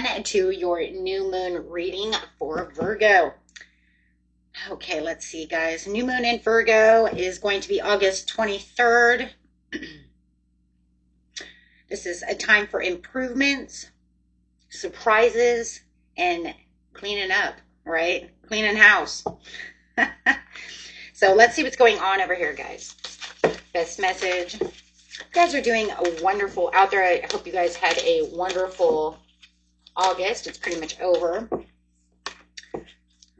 on to your new moon reading for Virgo. Okay, let's see, guys. New moon in Virgo is going to be August 23rd. This is a time for improvements, surprises, and cleaning up, right? Cleaning house. So let's see what's going on over here, guys. Best message. You guys are doing a wonderful out there. I hope you guys had a wonderful August. It's pretty much over.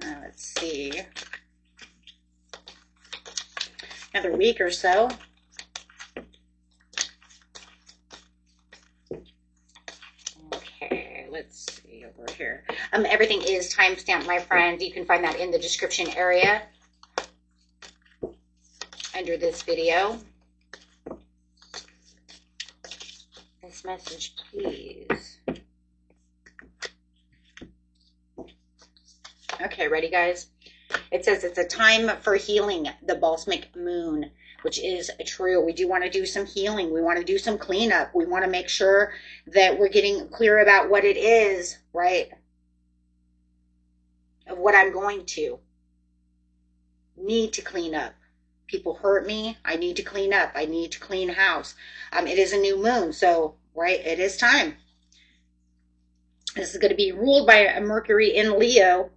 Let's see. Another week or so. Okay, let's see over here. Everything is timestamped, my friends. You can find that in the description area under this video. This message, please. Okay, ready, guys? It says it's a time for healing, the balsamic moon, which is true. We do want to do some healing. We want to do some cleanup. We want to make sure that we're getting clear about what it is, right? Of what I'm going to need to clean up. People hurt me. I need to clean up. I need to clean house. It is a new moon, so, right, it is time. This is going to be ruled by a Mercury in Leo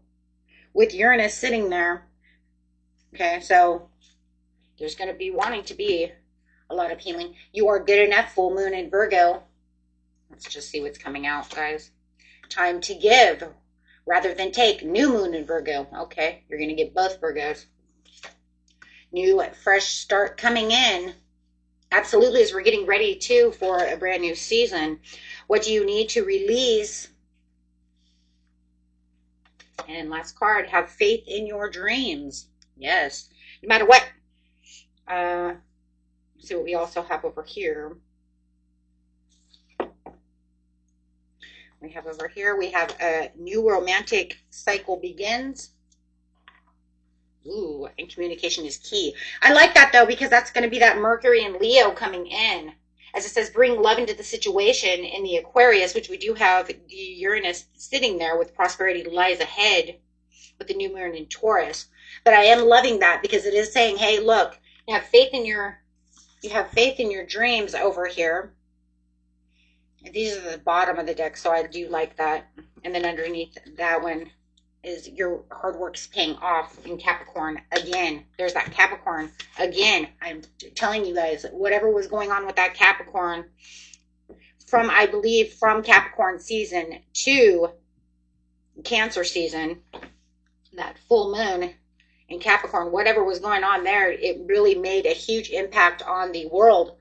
with Uranus sitting there. Okay, so there's going to be wanting to be a lot of healing. You are good enough, full moon in Virgo. Let's just see what's coming out, guys. Time to give rather than take. New moon in Virgo. Okay, you're going to get both Virgos. New, fresh start coming in. Absolutely, as we're getting ready, too, for a brand new season. What do you need to release? And last card, have faith in your dreams. Yes. No matter what. See what we also have over here. We have over here, we have a new romantic cycle begins. Ooh, and communication is key. I like that, though, because that's going to be that Mercury and Leo coming in. As it says, bring love into the situation in the Aquarius, which we do have the Uranus sitting there with prosperity lies ahead with the new moon in Taurus. But I am loving that because it is saying, hey, look, you have faith in your dreams over here. These are the bottom of the deck, so I do like that. And then underneath that one is your hard work's paying off in Capricorn. Again, there's that Capricorn. Again, I'm telling you guys, whatever was going on with that Capricorn from, I believe, from Capricorn season to Cancer season, that full moon in Capricorn, whatever was going on there, it really made a huge impact on the world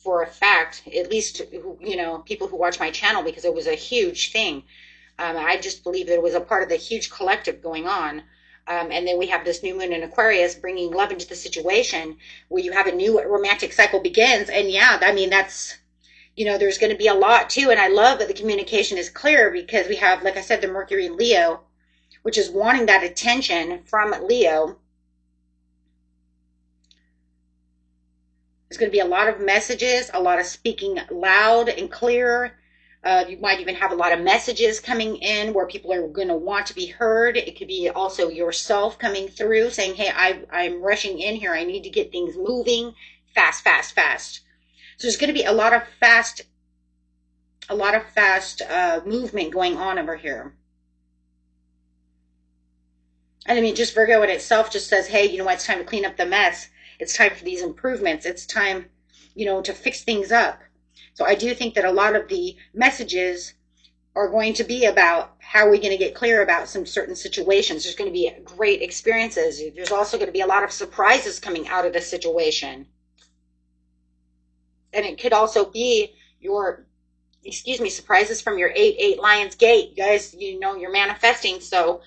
for a fact, at least, you know, people who watch my channel, because it was a huge thing. I just believe that it was a part of the huge collective going on. And then we have this new moon in Aquarius bringing love into the situation where you have a new romantic cycle begins. And yeah, I mean, that's, you know, there's going to be a lot too. And I love that the communication is clear because we have, like I said, the Mercury in Leo, which is wanting that attention from Leo. There's going to be a lot of messages, a lot of speaking loud and clear. You might even have a lot of messages coming in where people are going to want to be heard. It could be also yourself coming through saying, hey, I'm rushing in here. I need to get things moving fast, fast, fast. So there's going to be a lot of fast movement going on over here. And I mean, just Virgo in itself just says, hey, you know what? It's time to clean up the mess. It's time for these improvements. It's time, you know, to fix things up. So I do think that a lot of the messages are going to be about how are we going to get clear about some certain situations. There's going to be great experiences. There's also going to be a lot of surprises coming out of the situation. And it could also be your, surprises from your 8-8 Lion's Gate. You guys, you know, you're manifesting. So,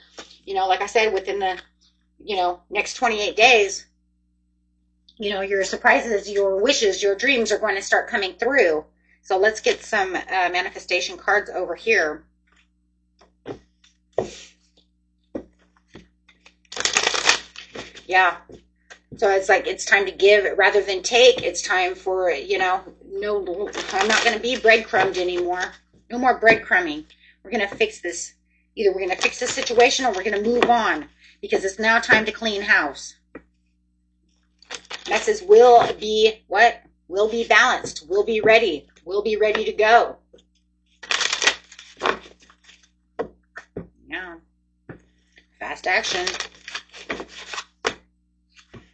you know, like I said, within the, you know, next 28 days, you know, your surprises, your wishes, your dreams are going to start coming through. So let's get some manifestation cards over here. Yeah. So it's like it's time to give rather than take. It's time for, you know, no, I'm not going to be breadcrumbed anymore. No more breadcrumbing. We're going to fix this. Either we're going to fix this situation or we're going to move on, because it's now time to clean house. That says will be what? Will be balanced. Will be ready. Will be ready to go. Yeah. Fast action.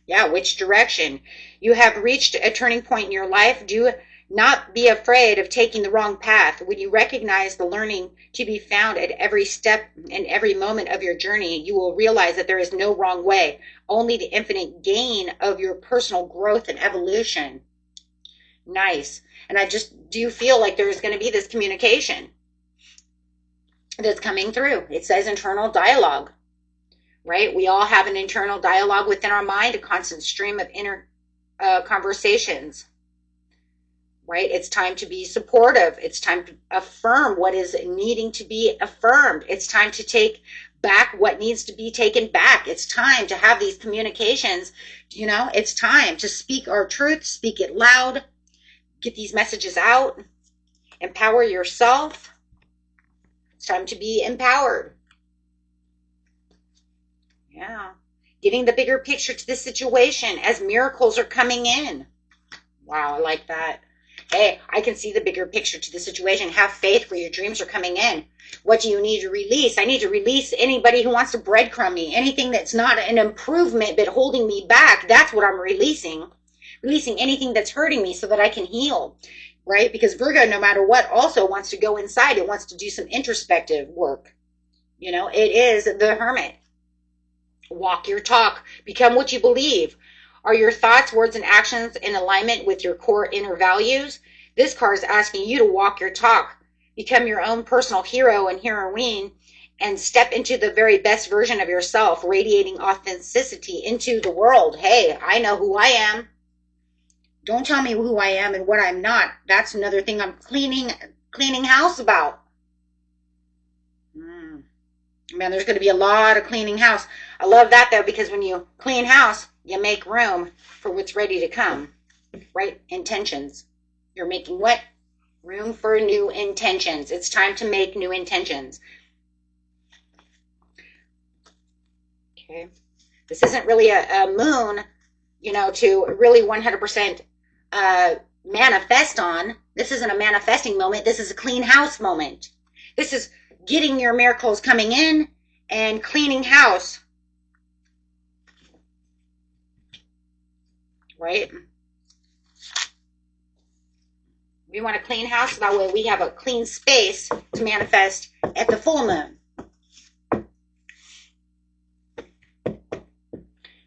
Yeah, which direction? You have reached a turning point in your life. Do not be afraid of taking the wrong path. When you recognize the learning to be found at every step and every moment of your journey, you will realize that there is no wrong way, only the infinite gain of your personal growth and evolution. Nice. And I just do feel like there's going to be this communication that's coming through. It says internal dialogue, right? We all have an internal dialogue within our mind, a constant stream of inner conversations, right? It's time to be supportive. It's time to affirm what is needing to be affirmed. It's time to take back what needs to be taken back. It's time to have these communications. You know, it's time to speak our truth, speak it loud, get these messages out, empower yourself. It's time to be empowered. Yeah. Getting the bigger picture to the situation as miracles are coming in. Wow, I like that. Hey, I can see the bigger picture to the situation. Have faith where your dreams are coming in. What do you need to release? I need to release anybody who wants to breadcrumb me. Anything that's not an improvement but holding me back. That's what I'm releasing. Releasing anything that's hurting me so that I can heal. Right? Because Virgo, no matter what, also wants to go inside. It wants to do some introspective work. You know, it is the Hermit. Walk your talk. Become what you believe. Are your thoughts, words, and actions in alignment with your core inner values? This card is asking you to walk your talk. Become your own personal hero and heroine and step into the very best version of yourself, radiating authenticity into the world. Hey, I know who I am. Don't tell me who I am and what I'm not. That's another thing I'm cleaning house about. Man, there's going to be a lot of cleaning house. I love that, though, because when you clean house, you make room for what's ready to come, right? Intentions. You're making what? Room for new intentions. It's time to make new intentions. Okay. This isn't really a moon, you know, to really 100% manifest on. This isn't a manifesting moment. This is a clean house moment. This is getting your miracles coming in and cleaning house. Right? We want to clean house so that way we have a clean space to manifest at the full moon.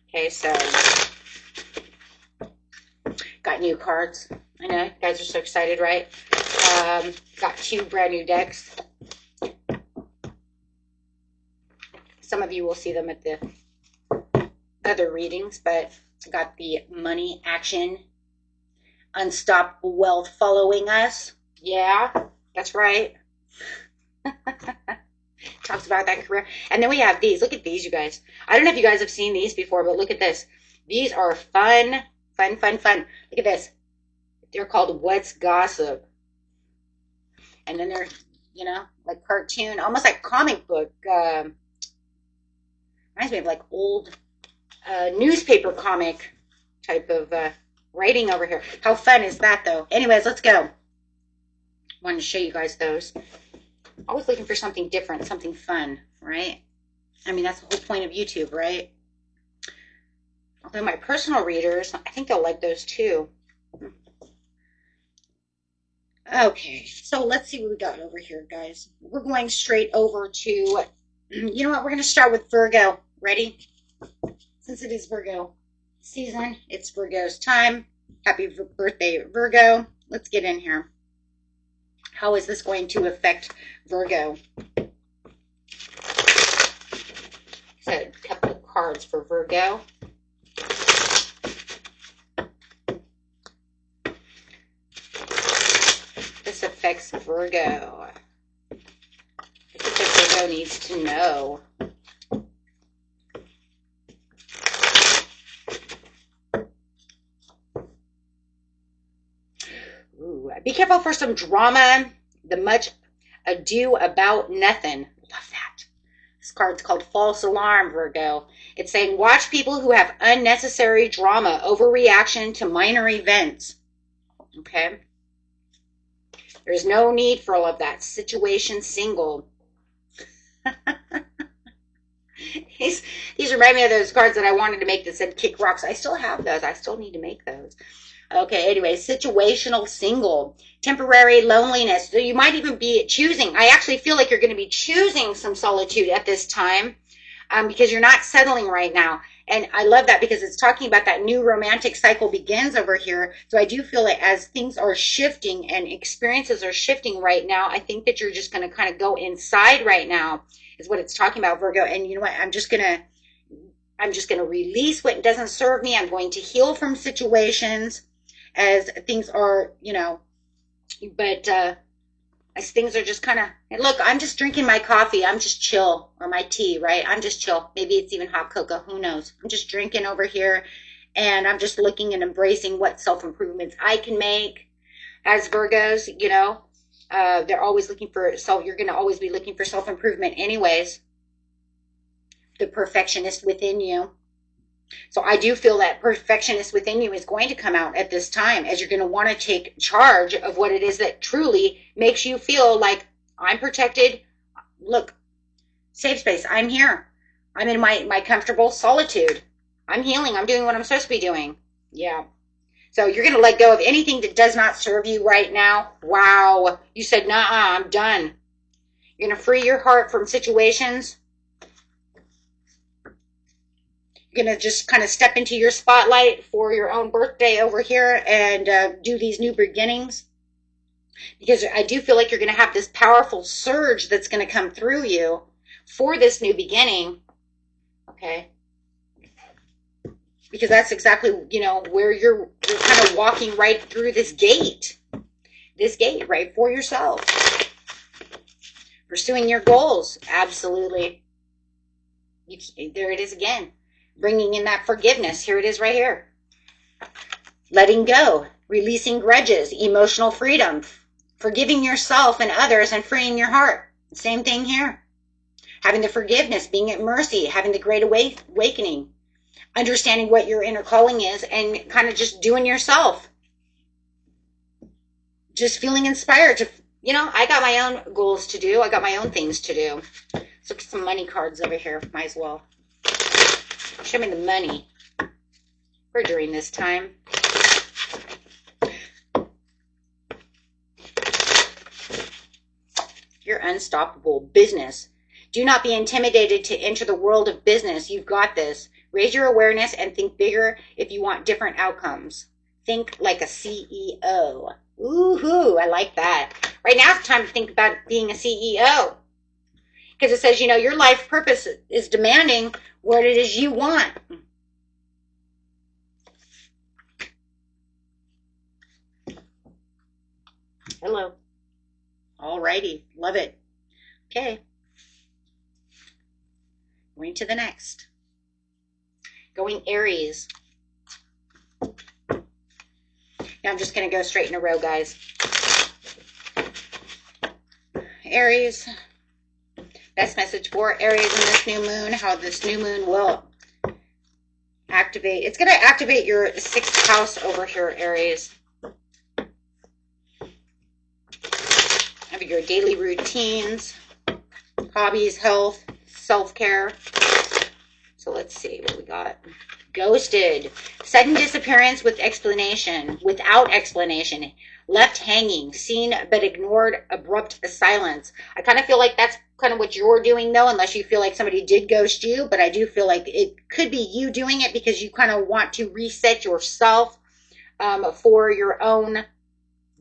Okay, so got new cards. I know, you guys are so excited, right? Got 2 brand new decks. Some of you will see them at the other readings, but I got the money action. Unstoppable wealth following us. Yeah, that's right. Talks about that career. And then we have these. Look at these, you guys. I don't know if you guys have seen these before, but look at this. These are fun. Look at this. They're called What's Gossip. And then they're, you know, like cartoon, almost like comic book. Reminds me of like old newspaper comic type of writing over here. How fun is that, though? Anyways, let's go. Wanted to show you guys those. Always looking for something different, something fun, right? I mean, that's the whole point of YouTube, right? Although my personal readers, I think they'll like those too. Okay, so let's see what we got over here, guys. We're going straight over to, you know what? We're going to start with Virgo. Ready? Since it is Virgo season, it's Virgo's time. Happy birthday, Virgo. Let's get in here. How is this going to affect Virgo? So, a couple of cards for Virgo. This affects Virgo. This is what Virgo needs to know. Ooh, be careful for some drama. ado about nothing. Love that. This card's called False Alarm, Virgo. It's saying, watch people who have unnecessary drama, overreaction to minor events. Okay? There's no need for all of that. Situation single. These remind me of those cards that I wanted to make that said kick rocks. I still have those. I still need to make those. Okay, anyway, situational single, temporary loneliness. So you might even be choosing. I actually feel like you're going to be choosing some solitude at this time because you're not settling right now. And I love that because it's talking about that new romantic cycle begins over here. So I do feel like as things are shifting and experiences are shifting right now, I think that you're just going to kind of go inside right now is what it's talking about, Virgo. And you know what? I'm just going to release what doesn't serve me. I'm going to heal from situations as things are, you know, but as things are just kind of, look, I'm just drinking my coffee. I'm just chill, or my tea, right? I'm just chill. Maybe it's even hot cocoa. Who knows? I'm just drinking over here, and I'm just looking and embracing what self-improvements I can make. As Virgos, you know, they're always looking for self. You're going to always be looking for self-improvement anyways. The perfectionist within you. So I do feel that perfectionist within you is going to come out at this time as you're going to want to take charge of what it is that truly makes you feel like I'm protected. Look, safe space. I'm here. I'm in my comfortable solitude. I'm healing. I'm doing what I'm supposed to be doing. Yeah. So you're going to let go of anything that does not serve you right now. Wow. You said, nah, I'm done. You're going to free your heart from situations. You're going to just kind of step into your spotlight for your own birthday over here and do these new beginnings. Because I do feel like you're going to have this powerful surge that's going to come through you for this new beginning. Okay. Because that's exactly, you know, where you're kind of walking right through this gate. This gate, right, for yourself. Pursuing your goals. Absolutely. There it is again. Bringing in that forgiveness. Here it is right here. Letting go. Releasing grudges. Emotional freedom. Forgiving yourself and others and freeing your heart. Same thing here. Having the forgiveness. Being at mercy. Having the great awakening. Understanding what your inner calling is and kind of just doing yourself. Just feeling inspired to, you know, I got my own goals to do. I got my own things to do. Let's look at some money cards over here. Might as well. Show me the money for during this time. You're unstoppable. Business. Do not be intimidated to enter the world of business. You've got this. Raise your awareness and think bigger if you want different outcomes. Think like a CEO. Ooh, I like that. Right now it's time to think about being a CEO. Because it says, you know, your life purpose is demanding what it is you want. Hello. Alrighty. Love it. Okay. Going to the next. Going Aries. Now I'm just going to go straight in a row, guys. Aries. Best message for Aries in this new moon. How this new moon will activate. It's going to activate your 6th house over here, Aries. Have your daily routines, hobbies, health, self-care. So let's see what we got. Ghosted. Sudden disappearance with explanation. Without explanation. Left hanging. Seen but ignored. Abrupt silence. I kind of feel like that's kind of what you're doing, though, unless you feel like somebody did ghost you. But I do feel like it could be you doing it because you kind of want to reset yourself for your own.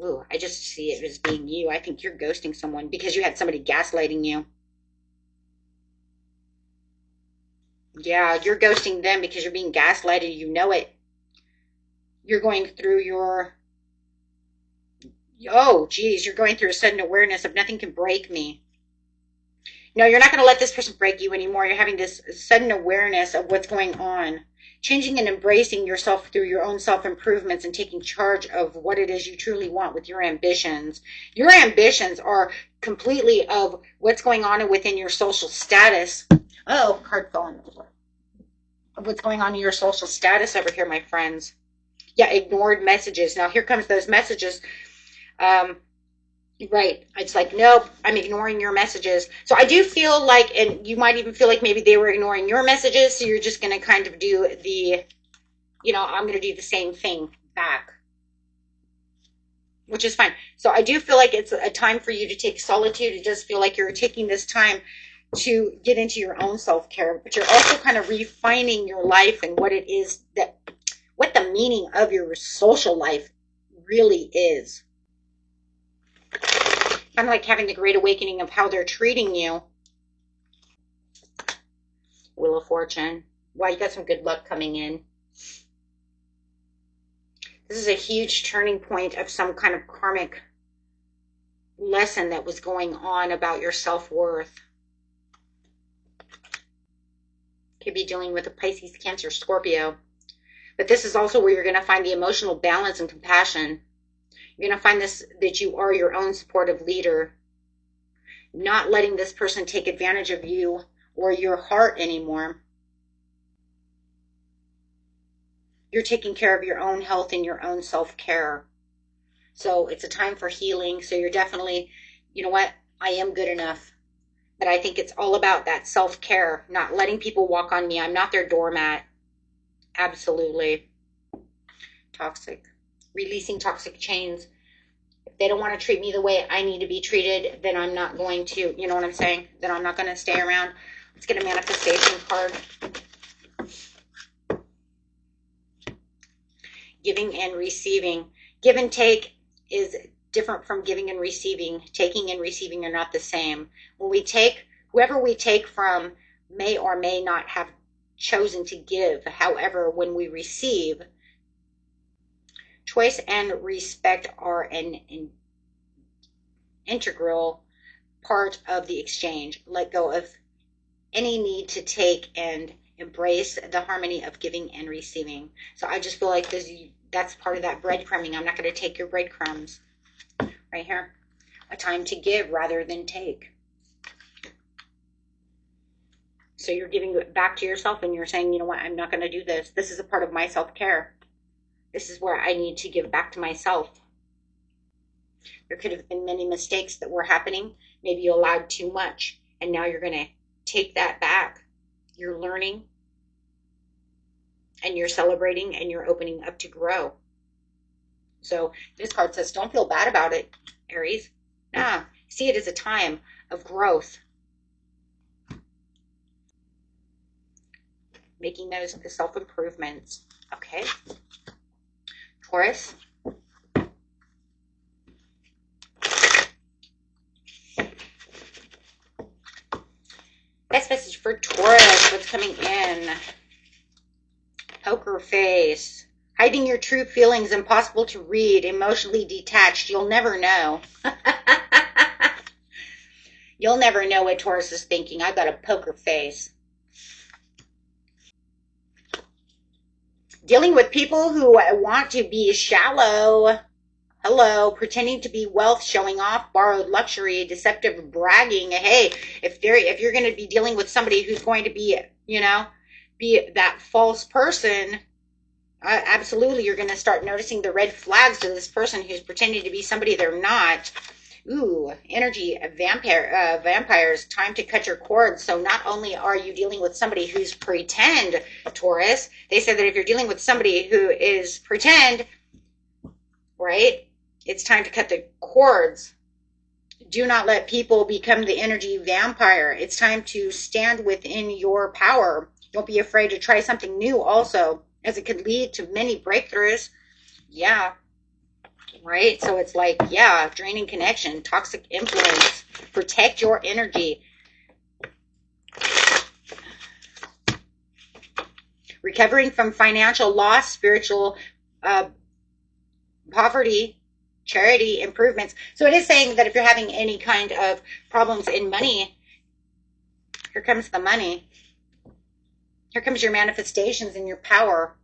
Ooh, I just see it as being you. I think you're ghosting someone because you had somebody gaslighting you. Yeah, you're ghosting them because you're being gaslighted. You know it. You're going through your... Oh, geez, you're going through a sudden awareness of nothing can break me. No, you're not going to let this person break you anymore. You're having this sudden awareness of what's going on. changing and embracing yourself through your own self-improvements and taking charge of what it is you truly want with your ambitions. Your ambitions are completely of what's going on within your social status. Oh, card fell on the floor. Of what's going on in your social status over here, my friends. Yeah, ignored messages. Now here comes those messages. Right. It's like, nope, I'm ignoring your messages. So I do feel like, and you might even feel like maybe they were ignoring your messages. So you're just going to kind of do the, I'm going to do the same thing back, which is fine. So I do feel like it's a time for you to take solitude. It does feel like you're taking this time to get into your own self-care, but you're also kind of refining your life and what it is what the meaning of your social life really is. Kind of like having the great awakening of how they're treating you. Wheel of Fortune. Wow, you got some good luck coming in. This is a huge turning point of some kind of karmic lesson that was going on about your self-worth. Could be dealing with a Pisces, Cancer, Scorpio. But this is also where you're going to find the emotional balance and compassion. You're going to find this, that you are your own supportive leader. Not letting this person take advantage of you or your heart anymore. You're taking care of your own health and your own self-care. So it's a time for healing. So you're definitely, you know what, I am good enough. But I think it's all about that self-care, not letting people walk on me. I'm not their doormat. Absolutely. Toxic. Releasing toxic chains. If they don't want to treat me the way I need to be treated, then I'm not going to, you know what I'm saying? Then I'm not going to stay around. Let's get a manifestation card. Giving and receiving. Give and take is different from giving and receiving. Taking and receiving are not the same. When we take, whoever we take from may or may not have chosen to give. However, when we receive, choice and respect are an integral part of the exchange. Let go of any need to take and embrace the harmony of giving and receiving. So I just feel like that's part of that breadcrumbing. I'm not going to take your breadcrumbs. Right here. A time to give rather than take. So you're giving it back to yourself and you're saying, you know what, I'm not going to do this. This is a part of my self-care. This is where I need to give back to myself. There could have been many mistakes that were happening. Maybe you allowed too much and now you're going to take that back. You're learning and you're celebrating and you're opening up to grow. So this card says, don't feel bad about it, Aries. Nah, see it as a time of growth. Making those the self-improvements. Okay. Taurus. Best message for Taurus. What's coming in? Poker face. Hiding your true feelings, impossible to read, emotionally detached. You'll never know. You'll never know what Taurus is thinking. I've got a poker face. Dealing with people who want to be shallow. Hello, pretending to be wealth, showing off, borrowed luxury, deceptive bragging. Hey, if you're going to be dealing with somebody who's going to be, be that false person, absolutely, you're going to start noticing the red flags to this person who's pretending to be somebody they're not. Ooh, energy of vampires, time to cut your cords. So not only are you dealing with somebody who's pretend, Taurus, they said that if you're dealing with somebody who is pretend, right, it's time to cut the cords. Do not let people become the energy vampire. It's time to stand within your power. Don't be afraid to try something new also, as it could lead to many breakthroughs. Yeah. Right? So it's like, yeah, draining connection, toxic influence. Protect your energy. Recovering from financial loss, spiritual poverty, charity improvements. So it is saying that if you're having any kind of problems in money, here comes the money. Here comes your manifestations and your power.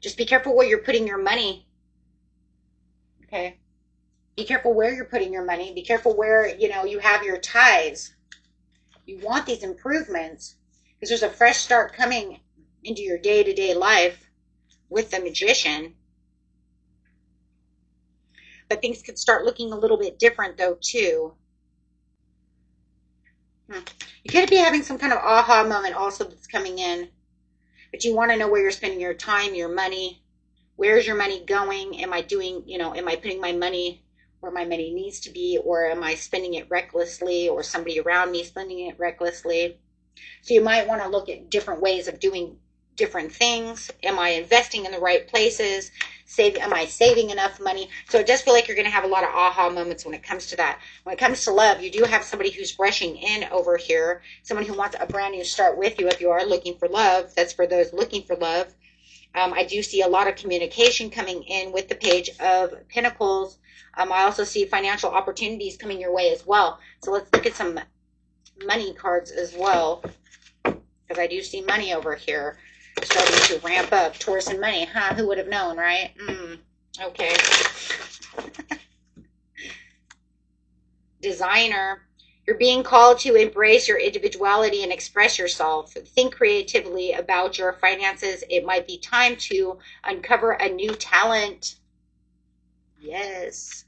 Just be careful where you're putting your money. Okay. Be careful where you're putting your money. Be careful where, you have your ties. You want these improvements because there's a fresh start coming into your day-to-day life with the Magician. But things could start looking a little bit different though too. You could be having some kind of aha moment also that's coming in. But you want to know where you're spending your time, your money. Where's your money going? Am I putting my money where my money needs to be, or am I spending it recklessly, or somebody around me spending it recklessly? So you might want to look at different ways of doing different things. Am I investing in the right places? Am I saving enough money? So it does feel like you're going to have a lot of aha moments when it comes to that. When it comes to love, you do have somebody who's rushing in over here, someone who wants a brand new start with you if you are looking for love. That's for those looking for love. I do see a lot of communication coming in with the Page of Pentacles. I also see financial opportunities coming your way as well. So let's look at some money cards as well, because I do see money over here starting to ramp up. Taurus and money, huh? Who would have known, right? Okay. Designer. You're being called to embrace your individuality and express yourself. Think creatively about your finances. It might be time to uncover a new talent. Yes.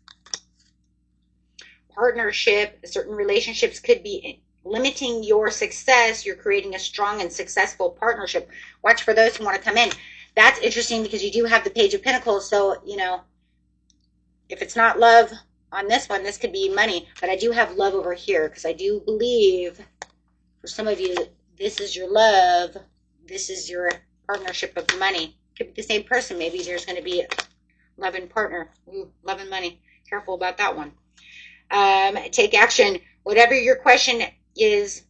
Partnership. Certain relationships could be limiting your success. You're creating a strong and successful partnership. Watch for those who want to come in. That's interesting because you do have the Page of Pentacles. So, if it's not love on this one, this could be money. But I do have love over here because I do believe for some of you, this is your love. This is your partnership of money. Could be the same person. Maybe there's going to be a love and partner. Ooh, love and money. Careful about that one. Take action. Whatever your question is,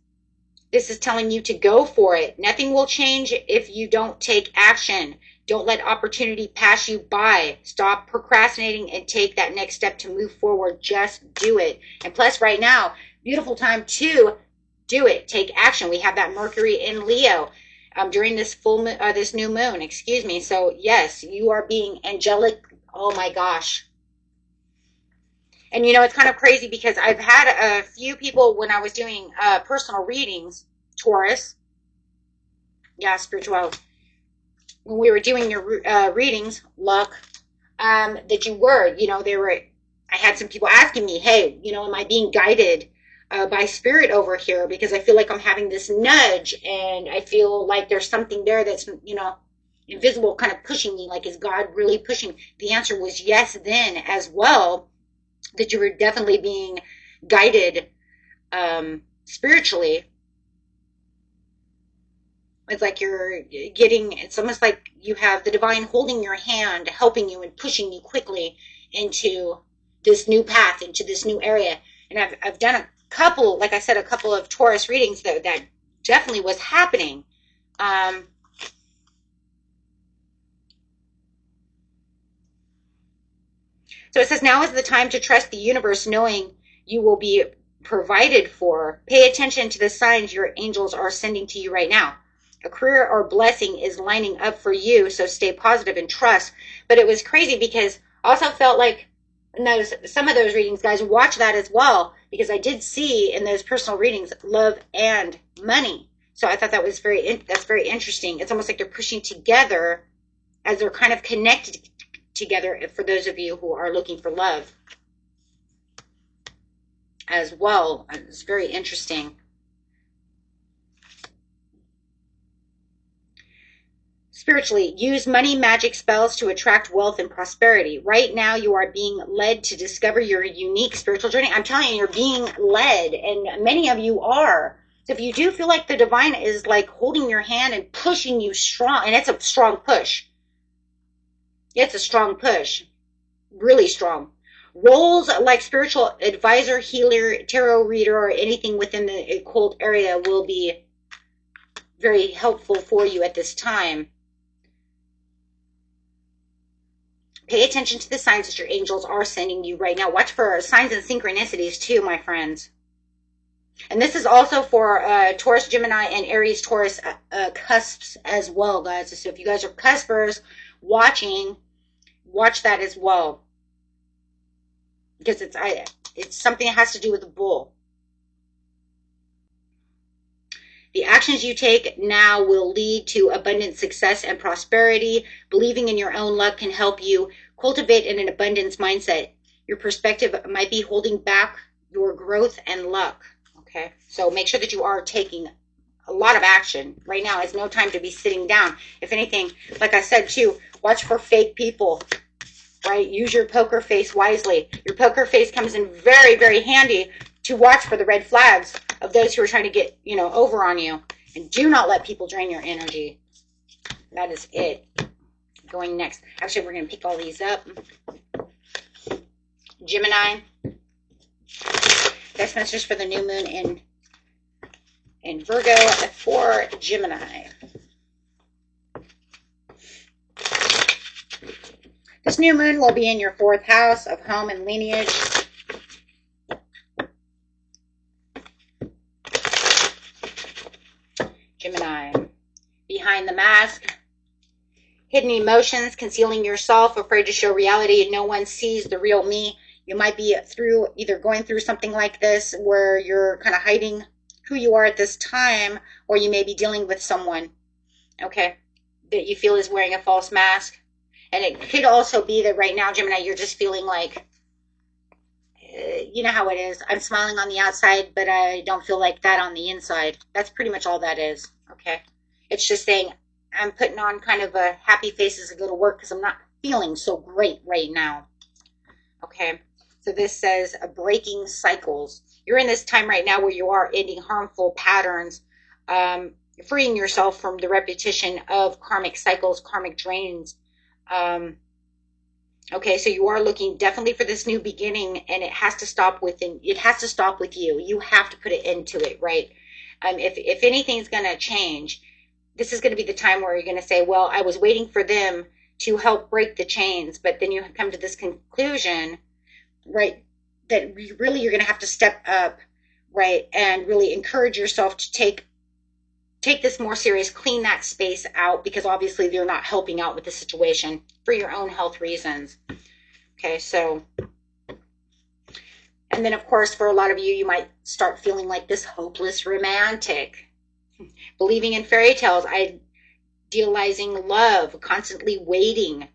this is telling you to go for it. Nothing will change if you don't take action. Don't let opportunity pass you by. Stop procrastinating and take that next step to move forward. Just do it. And plus, right now, beautiful time to do it. Take action. We have that Mercury in Leo during this this new moon. Excuse me. So yes, you are being angelic. Oh my gosh. And it's kind of crazy because I've had a few people when I was doing personal readings, Taurus. Yeah, spirituality. When we were doing your readings, luck, that you were, I had some people asking me, hey, am I being guided by spirit over here? Because I feel like I'm having this nudge and I feel like there's something there that's, invisible kind of pushing me. Like, is God really pushing? The answer was yes then as well, that you were definitely being guided spiritually. It's like it's almost like you have the divine holding your hand, helping you and pushing you quickly into this new path, into this new area. And I've done a couple, like I said, a couple of Taurus readings that definitely was happening. So it says, now is the time to trust the universe, knowing you will be provided for. Pay attention to the signs your angels are sending to you right now. A career or blessing is lining up for you, so stay positive and trust. But it was crazy because I also felt like some of those readings, guys, watch that as well, because I did see in those personal readings love and money. So I thought that's very interesting. It's almost like they're pushing together as they're kind of connected together for those of you who are looking for love as well. It's very interesting. Spiritually, use money magic spells to attract wealth and prosperity. Right now, you are being led to discover your unique spiritual journey. I'm telling you, you're being led, and many of you are. So if you do feel like the divine is like holding your hand and pushing you strong, and it's a strong push. It's a strong push. Really strong. Roles like spiritual advisor, healer, tarot reader, or anything within the occult area will be very helpful for you at this time. Pay attention to the signs that your angels are sending you right now. Watch for signs and synchronicities too, my friends. And this is also for Taurus, Gemini, and Aries, Taurus cusps as well, guys. So if you guys are cuspers watching, watch that as well. Because it's something that has to do with the bull. The actions you take now will lead to abundant success and prosperity. Believing in your own luck can help you cultivate an abundance mindset. Your perspective might be holding back your growth and luck. Okay, so make sure that you are taking a lot of action. Right now is no time to be sitting down. If anything, like I said too, watch for fake people, right? Use your poker face wisely. Your poker face comes in very, very handy to watch for the red flags of those who are trying to get, you know, over on you. And do not let people drain your energy. That is it. Going next. Actually, we're going to pick all these up. Gemini. Best message for the new moon in Virgo for Gemini. This new moon will be in your 4th house of home and lineage. Gemini. Behind the mask. Hidden emotions, concealing yourself, afraid to show reality, and no one sees the real me. You might be either going through something like this where you're kind of hiding who you are at this time, or you may be dealing with someone, okay, that you feel is wearing a false mask. And it could also be that right now, Gemini, you're just feeling like, you know how it is. I'm smiling on the outside, but I don't feel like that on the inside. That's pretty much all that is, okay? It's just saying, I'm putting on kind of a happy face as I go to work because I'm not feeling so great right now, okay? So this says breaking cycles. You're in this time right now where you are ending harmful patterns, freeing yourself from the repetition of karmic cycles, karmic drains. Okay, so you are looking definitely for this new beginning, and it has to stop within. It has to stop with you. You have to put it into it, right? If anything's going to change, this is going to be the time where you're going to say, well, I was waiting for them to help break the chains, but then you come to this conclusion, right, that really you're going to have to step up, right, and really encourage yourself to take this more serious, clean that space out, because obviously they're not helping out with the situation for your own health reasons. Okay, so, and then of course for a lot of you, you might start feeling like this hopeless romantic, believing in fairy tales, idealizing love, constantly waiting,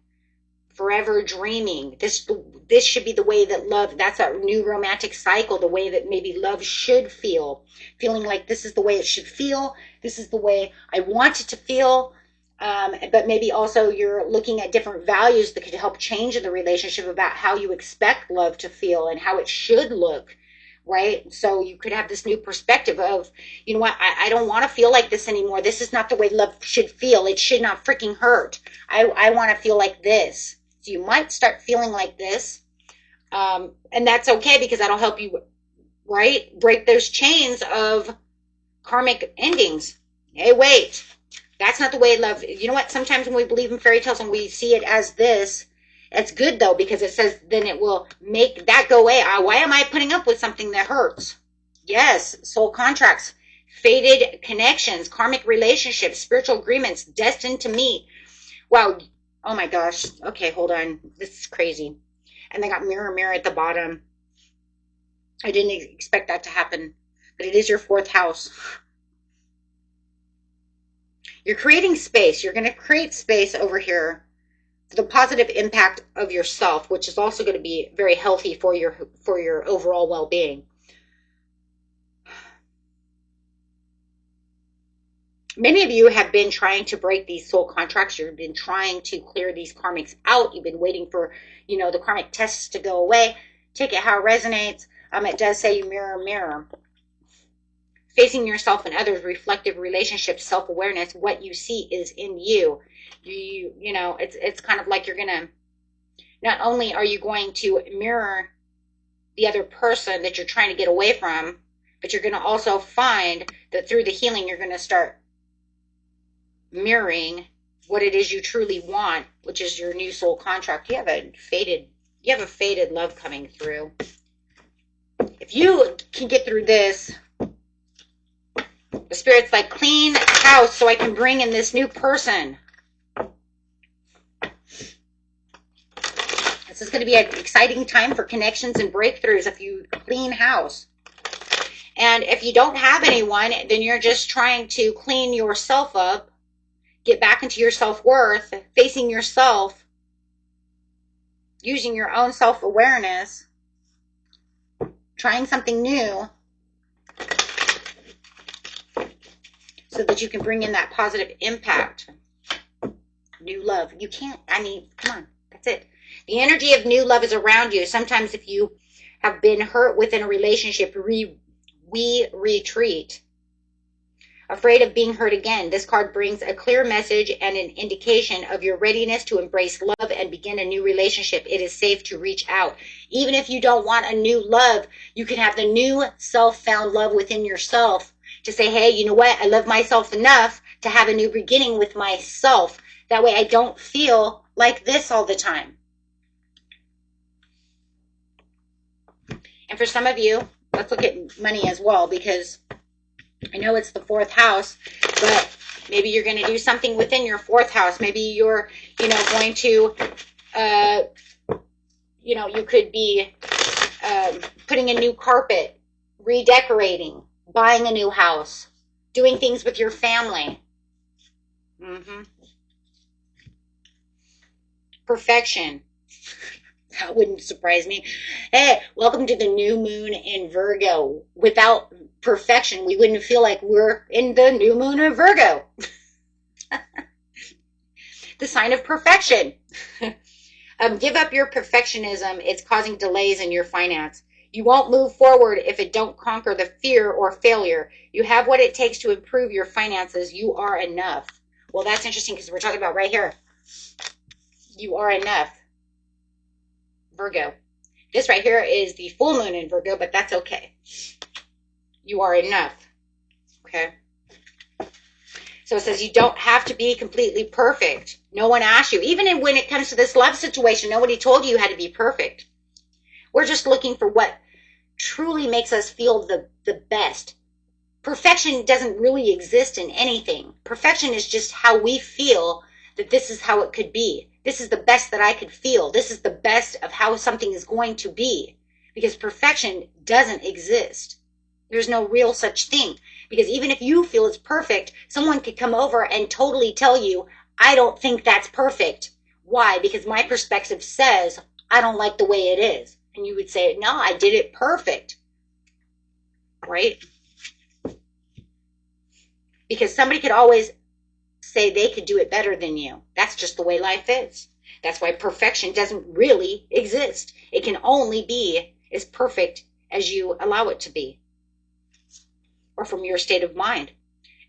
forever dreaming. This should be the way that love, that's a new romantic cycle, the way that maybe love should feel. Feeling like this is the way it should feel. This is the way I want it to feel. But maybe also you're looking at different values that could help change the relationship about how you expect love to feel and how it should look, right? So you could have this new perspective of, you know what, I don't want to feel like this anymore. This is not the way love should feel. It should not freaking hurt. I want to feel like this. So you might start feeling like this. And that's okay, because that'll help you, right, break those chains of karmic endings. Hey, wait, that's not the way love. You know what? Sometimes when we believe in fairy tales and we see it as this, it's good though, because it says then it will make that go away. Why am I putting up with something that hurts? Yes, soul contracts, fated connections, karmic relationships, spiritual agreements, destined to meet. Wow. Oh my gosh. Okay, hold on. This is crazy. And they got mirror, mirror at the bottom. I didn't expect that to happen, but it is your 4th house. You're creating space. You're going to create space over here for the positive impact of yourself, which is also going to be very healthy for your overall well-being. Many of you have been trying to break these soul contracts. You've been trying to clear these karmics out. You've been waiting for, you know, the karmic tests to go away. Take it how it resonates. It does say you mirror, mirror. Facing yourself and others, reflective relationships, self-awareness. What you see is in you. You know, it's kind of like you're going to, not only are you going to mirror the other person that you're trying to get away from, but you're going to also find that through the healing, you're going to start mirroring what it is you truly want, which is your new soul contract. You have a faded love coming through. If you can get through this, The Spirit's like, clean house so I can bring in this new person. This is going to be an exciting time for connections and breakthroughs if you clean house. And if you don't have anyone, then you're just trying to clean yourself up, get back into your self-worth, facing yourself, using your own self-awareness, trying something new so that you can bring in that positive impact. New love. You can't, I mean, come on, that's it. The energy of new love is around you. Sometimes if you have been hurt within a relationship, we retreat, afraid of being hurt again. This card brings a clear message and an indication of your readiness to embrace love and begin a new relationship. It is safe to reach out. Even if you don't want a new love, you can have the new self-found love within yourself to say, hey, you know what? I love myself enough to have a new beginning with myself. That way I don't feel like this all the time. And for some of you, let's look at money as well, because I know it's the 4th house, but maybe you're going to do something within your 4th house. Maybe you're, going to, you could be putting a new carpet, redecorating, buying a new house, doing things with your family. Perfection. That wouldn't surprise me. Hey, welcome to the new moon in Virgo. Without perfection, we wouldn't feel like we're in the new moon of Virgo. The sign of perfection. Give up your perfectionism. It's causing delays in your finance. You won't move forward if it don't conquer the fear or failure. You have what it takes to improve your finances. You are enough. Well, that's interesting because we're talking about right here. You are enough. Virgo. This right here is the full moon in Virgo, but that's okay. You are enough. Okay. So it says you don't have to be completely perfect. No one asked you. Even when it comes to this love situation, nobody told you had to be perfect. We're just looking for what truly makes us feel the best. Perfection doesn't really exist in anything. Perfection is just how we feel that this is how it could be. This is the best that I could feel. This is the best of how something is going to be. Because perfection doesn't exist. There's no real such thing. Because even if you feel it's perfect, someone could come over and totally tell you, I don't think that's perfect. Why? Because my perspective says, I don't like the way it is. And you would say, no, I did it perfect. Right? Because somebody could always say they could do it better than you. That's just the way life is. That's why perfection doesn't really exist. It can only be as perfect as you allow it to be, or from your state of mind.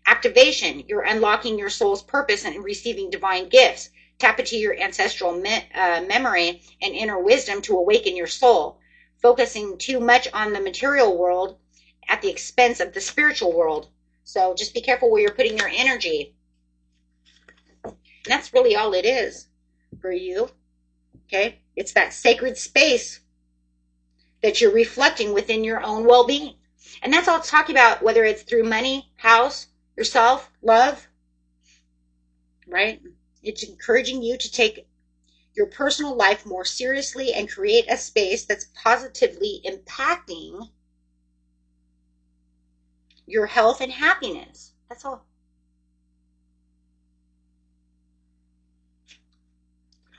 Activation, you're unlocking your soul's purpose and receiving divine gifts. Tap into your ancestral memory and inner wisdom to awaken your soul. Focusing too much on the material world at the expense of the spiritual world. So just be careful where you're putting your energy. And that's really all it is for you. Okay? It's that sacred space that you're reflecting within your own well-being. And that's all it's talking about, whether it's through money, house, yourself, love. Right? It's encouraging you to take your personal life more seriously and create a space that's positively impacting your health and happiness. That's all.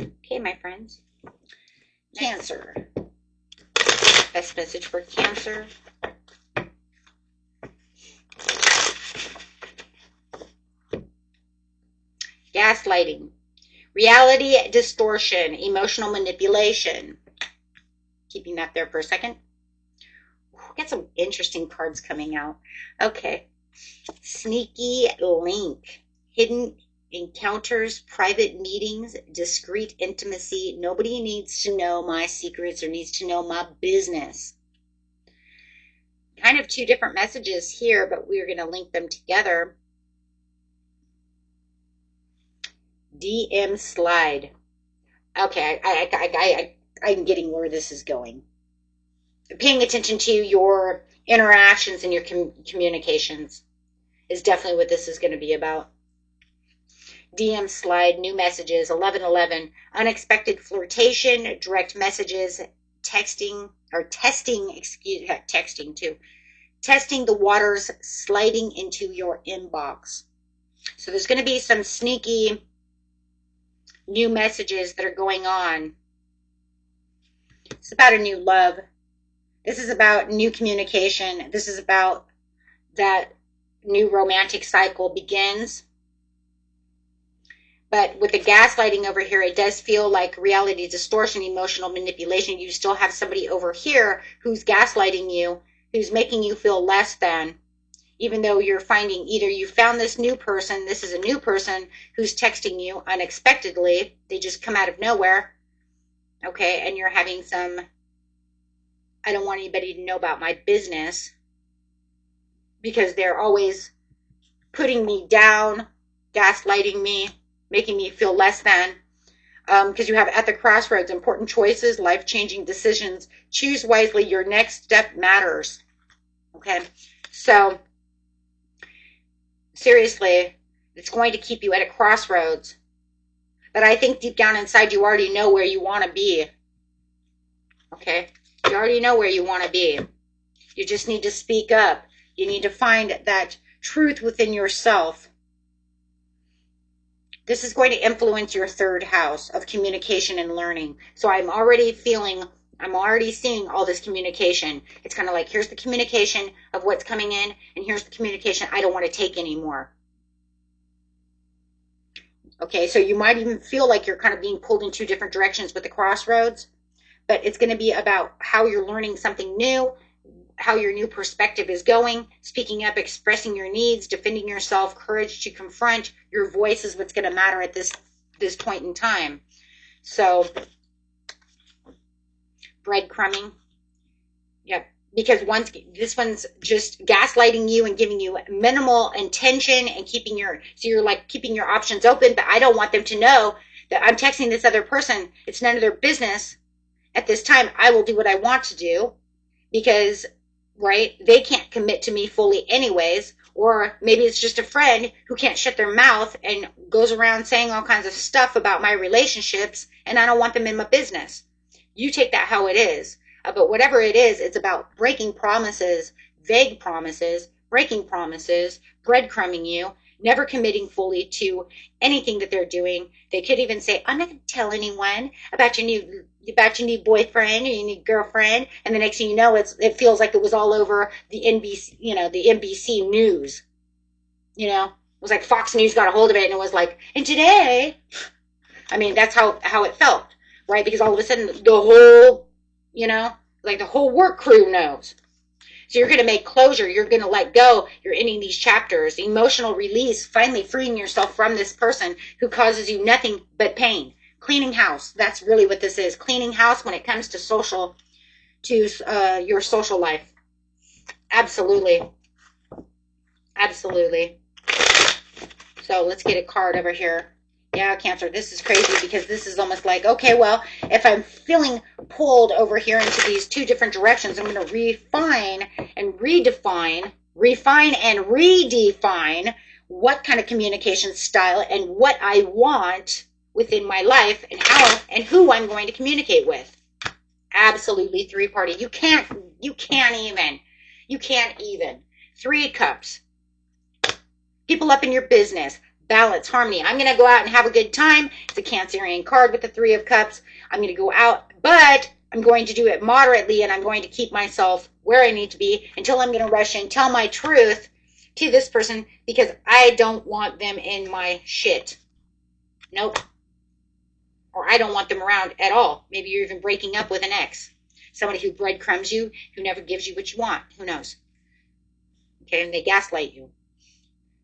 Okay, my friends. Cancer. Best message for Cancer. Gaslighting. Reality distortion. Emotional manipulation. Keeping that there for a second. Got some interesting cards coming out. Okay. Sneaky link. Hidden encounters, private meetings, discreet intimacy. Nobody needs to know my secrets or needs to know my business. Kind of two different messages here, but we're going to link them together. DM slide. Okay, I'm getting where this is going. Paying attention to your interactions and your communications. is definitely what this is going to be about. DM slide, new messages, 1111, unexpected flirtation, direct messages, texting, or testing, texting too. Testing the waters, sliding into your inbox. So there's going to be some sneaky new messages that are going on. It's about a new love. This is about new communication. This is about that new romantic cycle begins. But with the gaslighting over here, it does feel like reality distortion, emotional manipulation. You still have somebody over here who's gaslighting you, who's making you feel less than, even though you're finding either you found this new person, this is a new person who's texting you unexpectedly. They just come out of nowhere. Okay, and you're having some, I don't want anybody to know about my business, because they're always putting me down, gaslighting me, making me feel less than. Because you have at the crossroads, important choices, life-changing decisions. Choose wisely. Your next step matters. Okay, so seriously, it's going to keep you at a crossroads. But I think deep down inside, you already know where you want to be. Okay, you already know where you want to be. You just need to speak up. You need to find that truth within yourself. This is going to influence your third house of communication and learning. So I'm already seeing all this communication. It's kind of like, here's the communication of what's coming in, and here's the communication I don't want to take anymore. Okay, so you might even feel like you're kind of being pulled in two different directions with the crossroads, but it's going to be about how you're learning something new, how your new perspective is going, speaking up, expressing your needs, defending yourself, courage to confront. Your voice is what's going to matter at this point in time. So, breadcrumbing. Yep. Because this one's just gaslighting you and giving you minimal intention and keeping your options open, but I don't want them to know that I'm texting this other person. It's none of their business. At this time, I will do what I want to do because, right, they can't commit to me fully anyways, or maybe it's just a friend who can't shut their mouth and goes around saying all kinds of stuff about my relationships, and I don't want them in my business. You take that how it is. But whatever it is, it's about breaking promises, vague promises, breaking promises, breadcrumbing you, never committing fully to anything that they're doing. They could even say, I'm not going to tell anyone about your new boyfriend or your new girlfriend. And the next thing you know, it feels like it was all over the NBC, the NBC News. It was like Fox News got a hold of it and it was like, and today, I mean, that's how it felt, right? Because all of a sudden the whole, the whole work crew knows. So you're going to make closure. You're going to let go. You're ending these chapters. Emotional release, finally freeing yourself from this person who causes you nothing but pain. Cleaning house. That's really what this is. Cleaning house when it comes to your social life. Absolutely. Absolutely. So let's get a card over here. Yeah, Cancer, this is crazy because this is almost like, okay, well, if I'm feeling pulled over here into these two different directions, I'm going to refine and redefine what kind of communication style and what I want within my life and how and who I'm going to communicate with. Absolutely three-party. You can't even. 3 cups. People up in your business. Balance, harmony. I'm going to go out and have a good time. It's a Cancerian card with the 3 of cups. I'm going to go out, but I'm going to do it moderately, and I'm going to keep myself where I need to be until I'm going to rush in, tell my truth to this person because I don't want them in my shit. Nope. Or I don't want them around at all. Maybe you're even breaking up with an ex. Somebody who breadcrumbs you, who never gives you what you want. Who knows? Okay, and they gaslight you.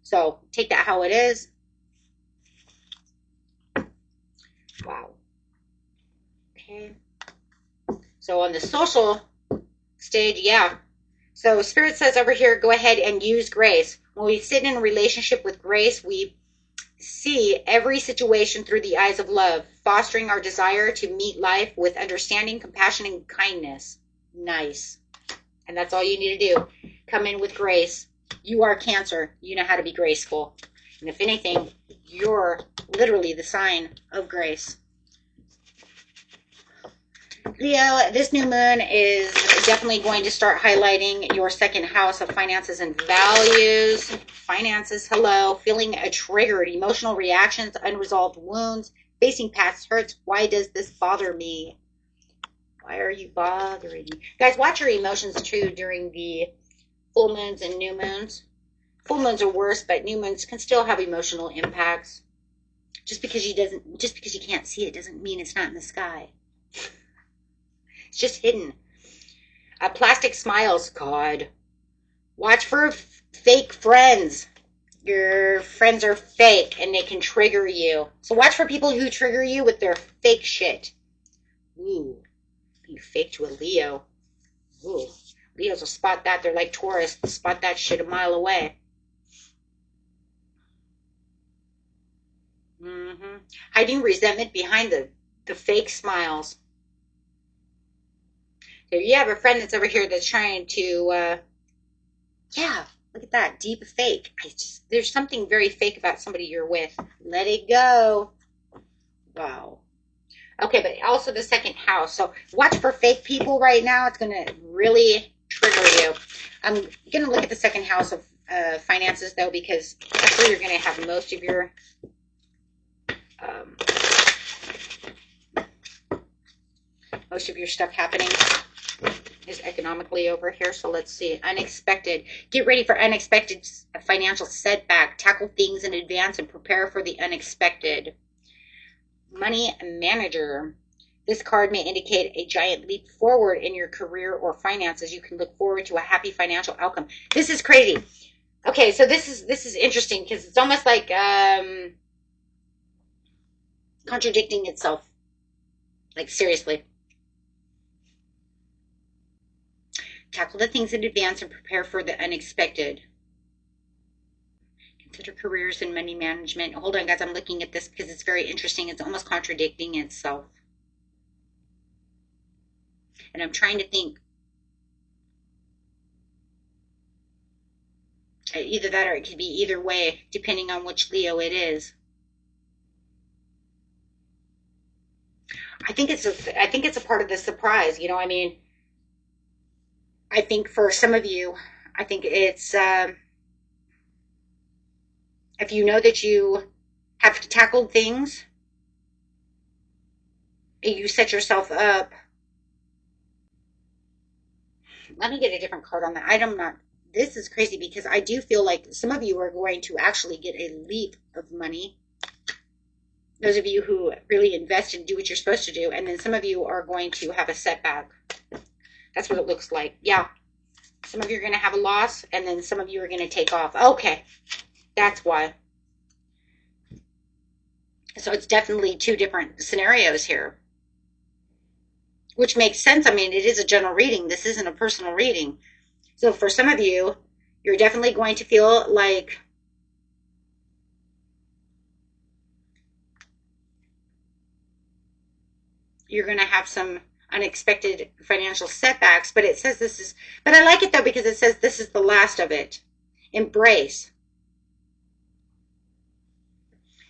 So take that how it is. Wow. Okay. So on the social stage, yeah. So Spirit says over here, go ahead and use grace. When we sit in a relationship with grace, we see every situation through the eyes of love, fostering our desire to meet life with understanding, compassion, and kindness. Nice. And that's all you need to do. Come in with grace. You are Cancer. You know how to be graceful. And if anything, you're literally the sign of grace. Leo, this new moon is definitely going to start highlighting your second house of finances and values. Finances, hello. Feeling triggered, emotional reactions, unresolved wounds, facing past hurts. Why does this bother me? Why are you bothering me? Guys, watch your emotions too during the full moons and new moons. Full moons are worse, but new moons can still have emotional impacts. Just because you can't see it doesn't mean it's not in the sky. It's just hidden. Plastic smiles. God. Watch for fake friends. Your friends are fake and they can trigger you. So watch for people who trigger you with their fake shit. Ooh. Being fake to a Leo. Ooh. Leos will spot that. They're like Taurus. They'll spot that shit a mile away. Hiding resentment behind the fake smiles. So you have a friend that's over here that's trying to, yeah, look at that, deep fake. There's something very fake about somebody you're with. Let it go. Wow. Okay, but also the second house. So watch for fake people right now. It's going to really trigger you. I'm going to look at the second house of finances, though, because that's where you're going to have most of your stuff happening. Is economically over here. So let's see. Unexpected. Get ready for unexpected financial setback. Tackle things in advance and prepare for the unexpected. Money manager. This card may indicate a giant leap forward in your career or finances. You can look forward to a happy financial outcome. This is crazy. Okay, so this is interesting because it's almost like contradicting itself. Like seriously. Tackle the things in advance and prepare for the unexpected. Consider careers and money management. Hold on, guys. I'm looking at this because it's very interesting. It's almost contradicting itself. And I'm trying to think. Either that or it could be either way, depending on which Leo it is. I think it's a part of the surprise. You know, I mean, I think for some of you, I think it's if you know that you have tackled things, you set yourself up. Let me get a different card on that. I'm not. This is crazy because I do feel like some of you are going to actually get a leap of money. Those of you who really invest and do what you're supposed to do, and then some of you are going to have a setback. That's what it looks like. Yeah. Some of you are going to have a loss, and then some of you are going to take off. Okay. That's why. So it's definitely two different scenarios here. Which makes sense. I mean, it is a general reading. This isn't a personal reading. So for some of you, you're definitely going to feel like you're going to have some unexpected financial setbacks, but it says this is, but I like it though because it says this is the last of it. Embrace.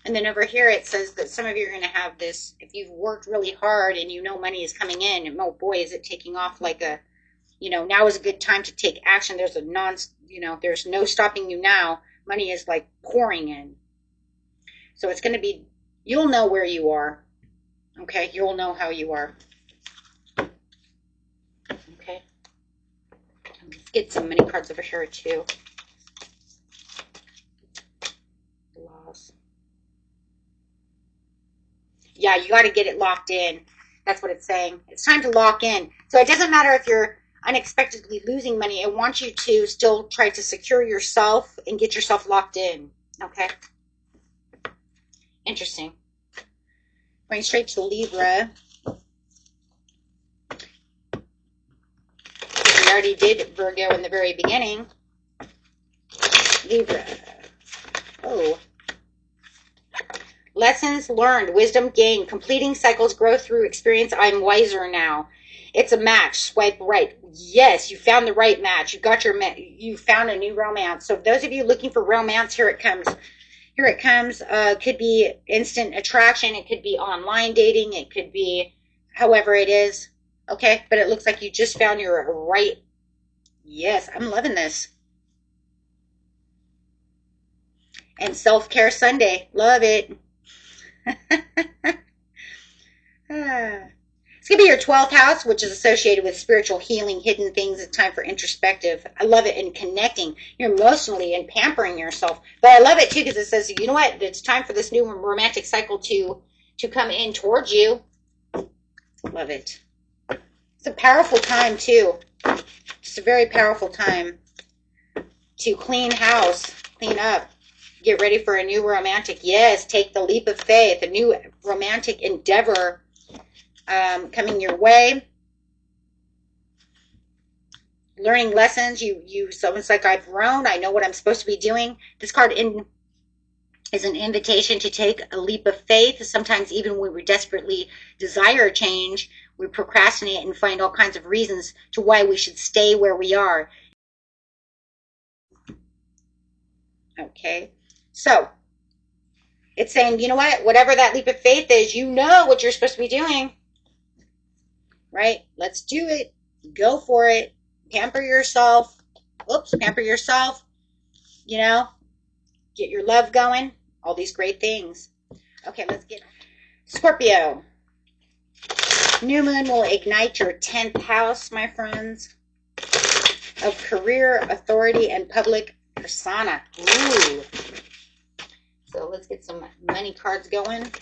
And then over here it says that some of you are going to have this, if you've worked really hard and you know money is coming in, and oh boy, is it taking off like a, you know, now is a good time to take action. There's there's no stopping you now. Money is like pouring in. So it's going to be, you'll know where you are. Okay, you'll know how you are. Okay. Let's get some mini cards over here too. Loss. Yeah, you got to get it locked in. That's what it's saying. It's time to lock in. So it doesn't matter if you're unexpectedly losing money. I want you to still try to secure yourself and get yourself locked in. Okay. Interesting. Going straight to Libra. We already did Virgo in the very beginning. Libra. Oh. Lessons learned, wisdom gained, completing cycles, growth through experience. I'm wiser now. It's a match. Swipe right. Yes, you found the right match. You found a new romance. So those of you looking for romance, here it comes. Here it comes. Could be instant attraction. It could be online dating. It could be however it is. Okay, but it looks like you just found your right. Yes, I'm loving this. And self-care Sunday. Love it. It's going to be your 12th house, which is associated with spiritual healing, hidden things. It's time for introspective. I love it in connecting. You're emotionally and pampering yourself. But I love it, too, because it says, you know what? It's time for this new romantic cycle to come in towards you. Love it. It's a powerful time, too. It's a very powerful time to clean house, clean up, get ready for a new romantic. Yes, take the leap of faith, a new romantic endeavor coming your way. Learning lessons. So it's like, I've grown. I know what I'm supposed to be doing. This card is an invitation to take a leap of faith. Sometimes even when we desperately desire change, we procrastinate and find all kinds of reasons to why we should stay where we are. Okay. So it's saying, you know what? Whatever that leap of faith is, you know what you're supposed to be doing. Right? Let's do it. Go for it. Pamper yourself. Oops, pamper yourself. You know, get your love going. All these great things. Okay, let's get Scorpio. New moon will ignite your 10th house, my friends, of career, authority, and public persona. Ooh. So let's get some money cards going.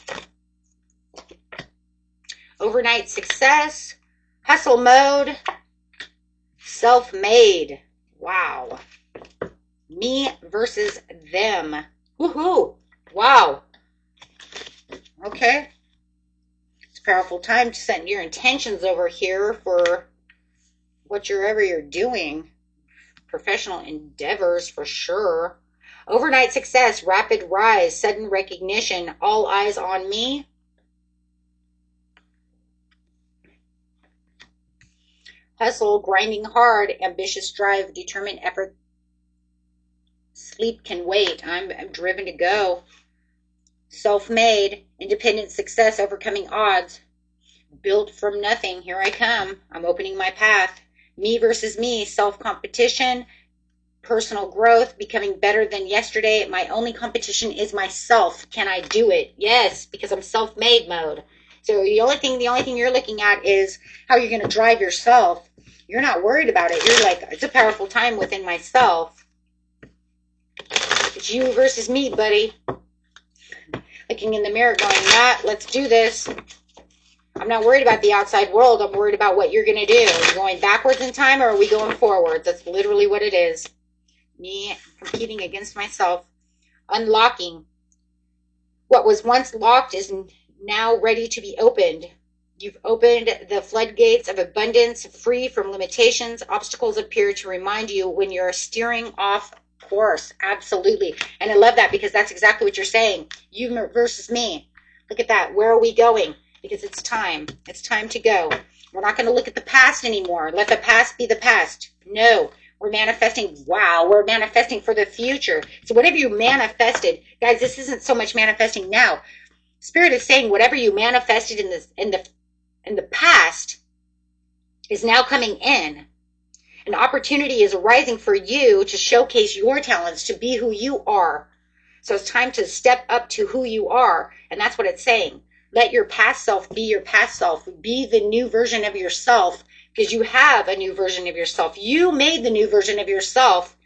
Overnight success. Hustle mode. Self-made. Wow. Me versus them. Woohoo. Wow. Okay. It's a powerful time to set your intentions over here for whatever you're doing. Professional endeavors for sure. Overnight success. Rapid rise. Sudden recognition. All eyes on me. Hustle, grinding hard, ambitious drive, determined effort. Sleep can wait. I'm driven to go. Self-made, independent success, overcoming odds. Built from nothing. Here I come. I'm opening my path. Me versus me, self-competition, personal growth, becoming better than yesterday. My only competition is myself. Can I do it? Yes, because I'm self-made mode. So the only thing you're looking at is how you're going to drive yourself. You're not worried about it. You're like, it's a powerful time within myself. It's you versus me, buddy. Looking in the mirror going, let's do this. I'm not worried about the outside world. I'm worried about what you're going to do. Are you going backwards in time or are we going forwards? That's literally what it is. Me competing against myself. Unlocking. What was once locked is now ready to be opened. You've opened the floodgates of abundance, free from limitations. Obstacles appear to remind you when you're steering off course. Absolutely. And I love that because that's exactly what you're saying. You versus me. Look at that. Where are we going? Because it's time. It's time to go. We're not going to look at the past anymore. Let the past be the past. No. We're manifesting. Wow. We're manifesting for the future. So whatever you manifested, guys, this isn't so much manifesting now. Spirit is saying whatever you manifested in the past is now coming in. An opportunity is arising for you to showcase your talents, to be who you are. So it's time to step up to who you are. And that's what it's saying. Let your past self be your past self. Be the new version of yourself because you have a new version of yourself. You made the new version of yourself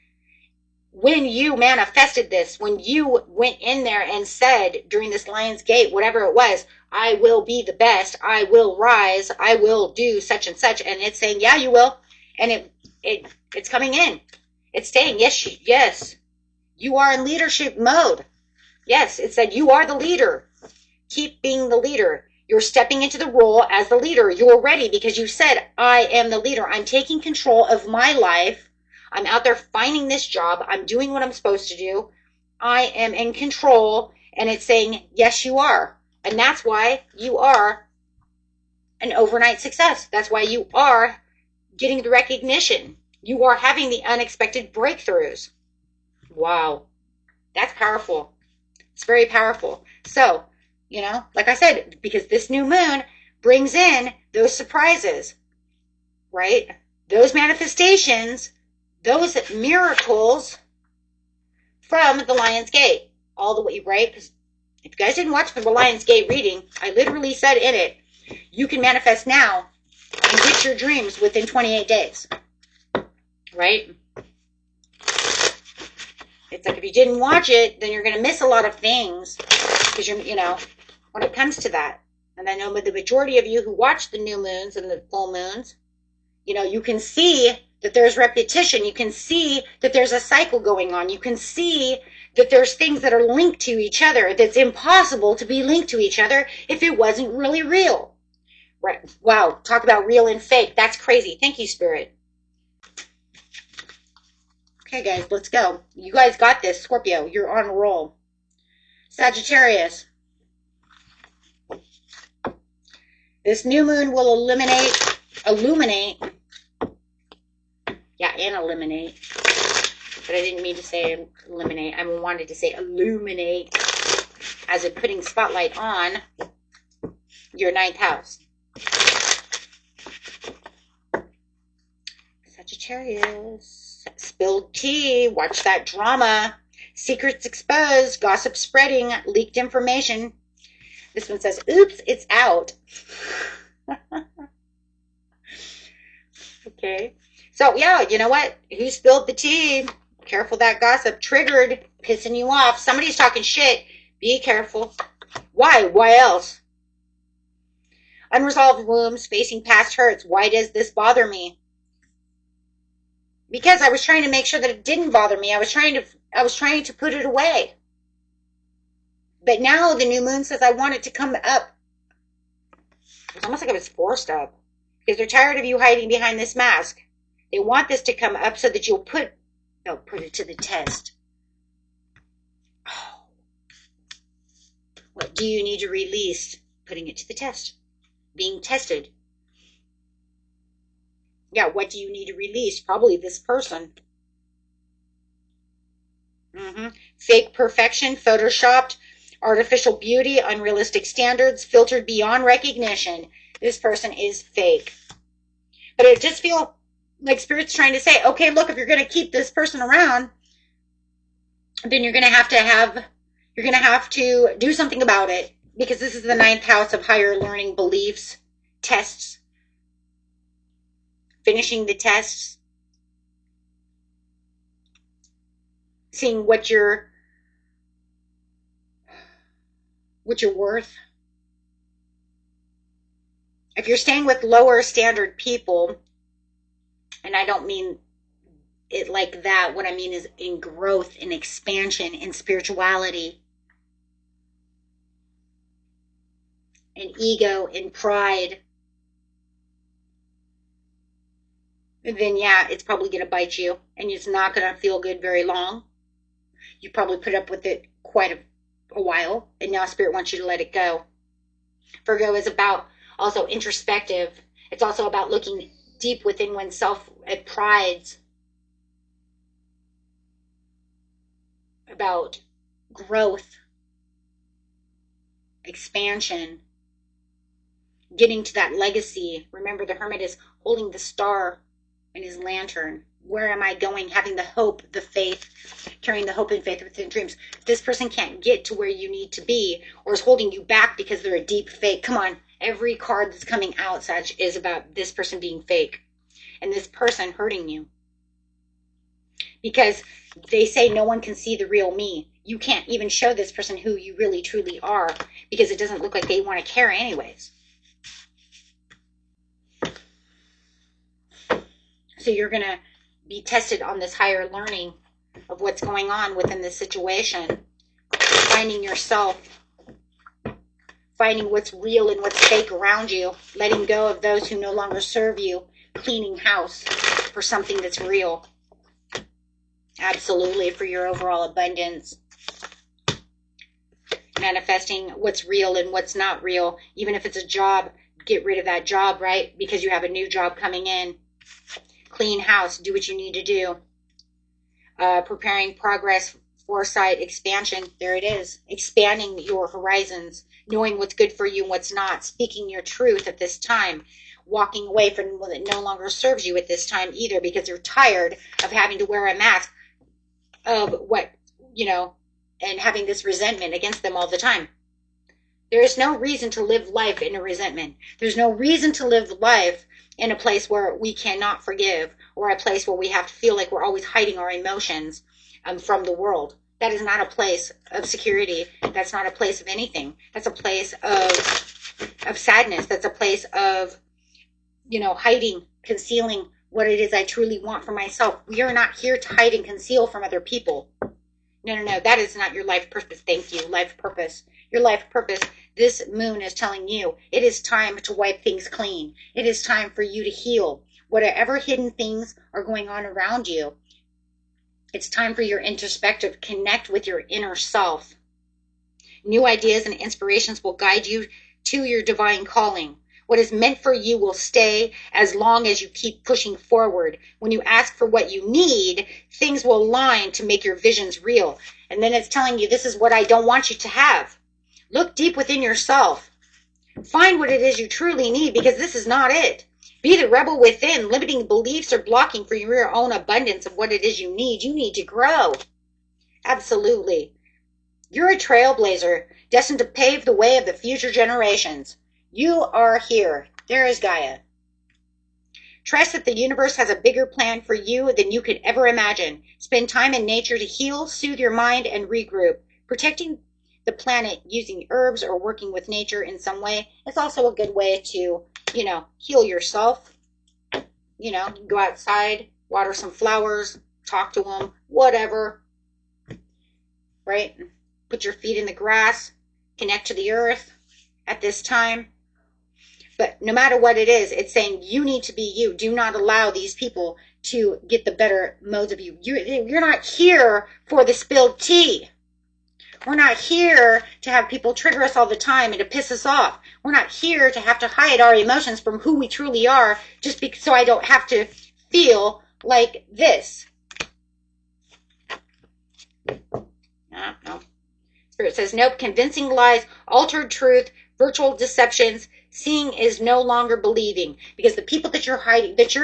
when you manifested this, when you went in there and said during this Lion's Gate, whatever it was, I will be the best. I will rise. I will do such and such. And it's saying, yeah, you will. And it's coming in. It's saying, yes, you are in leadership mode. Yes, it said you are the leader. Keep being the leader. You're stepping into the role as the leader. You're ready because you said, I am the leader. I'm taking control of my life. I'm out there finding this job. I'm doing what I'm supposed to do. I am in control. And it's saying, yes, you are. And that's why you are an overnight success. That's why you are getting the recognition. You are having the unexpected breakthroughs. Wow. That's powerful. It's very powerful. So, you know, like I said, because this new moon brings in those surprises, right? Those manifestations, those miracles from the Lion's Gate. All the way, right? Because if you guys didn't watch the Lion's Gate reading, I literally said in it, you can manifest now and get your dreams within 28 days. Right? It's like if you didn't watch it, then you're going to miss a lot of things because you're, you know, when it comes to that. And I know the majority of you who watch the new moons and the full moons, you know, you can see that there's repetition. You can see that there's a cycle going on. You can see that there's things that are linked to each other that's impossible to be linked to each other if it wasn't really real. Right? Wow. Talk about real and fake. That's crazy. Thank you, Spirit. Okay, guys, let's go. You guys got this. Scorpio, you're on a roll. Sagittarius. This new moon will illuminate. Yeah, and eliminate. But I didn't mean to say eliminate. I wanted to say illuminate, as in putting spotlight on your 9th house. Sagittarius. Spilled tea. Watch that drama. Secrets exposed. Gossip spreading. Leaked information. This one says, oops, it's out. Okay. So, yeah, you know what? Who spilled the tea? Careful that gossip. Triggered. Pissing you off. Somebody's talking shit. Be careful. Why? Why else? Unresolved wounds. Facing past hurts. Why does this bother me? Because I was trying to make sure that it didn't bother me. I was trying to put it away. But now the new moon says I want it to come up. It's almost like it was forced up. Because they're tired of you hiding behind this mask. They want this to come up so that you'll put it to the test. Oh. What do you need to release? Putting it to the test. Being tested. Yeah, what do you need to release? Probably this person. Fake perfection, photoshopped, artificial beauty, unrealistic standards, filtered beyond recognition. This person is fake. But it just feels like Spirit's trying to say, okay, look, if you're going to keep this person around, then you're going to have to do something about it. Because this is the 9th house of higher learning, beliefs, tests. Finishing the tests, seeing what you're worth. If you're staying with lower standard people, and I don't mean it like that, what I mean is in growth, in expansion, in spirituality, in ego, in pride, then yeah, it's probably going to bite you, and it's not going to feel good very long. You probably put up with it quite a while, and now Spirit wants you to let it go. Virgo is about also introspective. It's also about looking deep within oneself at prides, about growth, expansion, getting to that legacy. Remember, the Hermit is holding the star in his lantern. Where am I going? Having the hope, the faith, carrying the hope and faith within dreams. If this person can't get to where you need to be, or is holding you back because they're a deep fake, come on. Every card that's coming out, Sag, is about this person being fake. And this person hurting you. Because they say no one can see the real me. You can't even show this person who you really truly are, because it doesn't look like they want to care anyways. So you're going to be tested on this higher learning of what's going on within this situation. Finding yourself. Finding what's real and what's fake around you. Letting go of those who no longer serve you. Cleaning house for something that's real. Absolutely, for your overall abundance. Manifesting what's real and what's not real. Even if it's a job, get rid of that job, right? Because you have a new job coming in. Clean house, do what you need to do. Preparing progress, foresight, expansion. There it is. Expanding your horizons, knowing what's good for you and what's not, speaking your truth at this time, walking away from what no longer serves you at this time either, because you're tired of having to wear a mask of what, and having this resentment against them all the time. There is no reason to live life in a resentment. There's no reason to live life in a place where we cannot forgive, or a place where we have to feel like we're always hiding our emotions from the world. That is not a place of security. That's not a place of anything. That's a place of sadness. That's a place of, hiding, concealing what it is I truly want for myself. We are not here to hide and conceal from other people. No. That is not your life purpose. Thank you. Life purpose. Your life purpose. This moon is telling you it is time to wipe things clean. It is time for you to heal. Whatever hidden things are going on around you, it's time for your introspective, connect with your inner self. New ideas and inspirations will guide you to your divine calling. What is meant for you will stay as long as you keep pushing forward. When you ask for what you need, things will align to make your visions real. And then it's telling you, this is what I don't want you to have. Look deep within yourself. Find what it is you truly need, because this is not it. Be the rebel within. Limiting beliefs are blocking for your own abundance of what it is you need. You need to grow. Absolutely. You're a trailblazer, destined to pave the way of the future generations. You are here. There is Gaia. Trust that the universe has a bigger plan for you than you could ever imagine. Spend time in nature to heal, soothe your mind, and regroup. Protecting the planet using herbs or working with nature in some way is also a good way to, heal yourself. You can go outside, water some flowers, talk to them, whatever. Right? Put your feet in the grass, connect to the earth at this time. But no matter what it is, it's saying you need to be you. Do not allow these people to get the better modes of you. You're not here for the spilled tea. We're not here to have people trigger us all the time and to piss us off. We're not here to have to hide our emotions from who we truly are just so I don't have to feel like this. No. Spirit says, nope, convincing lies, altered truth, virtual deceptions. Seeing is no longer believing, because the people that you're hiding, that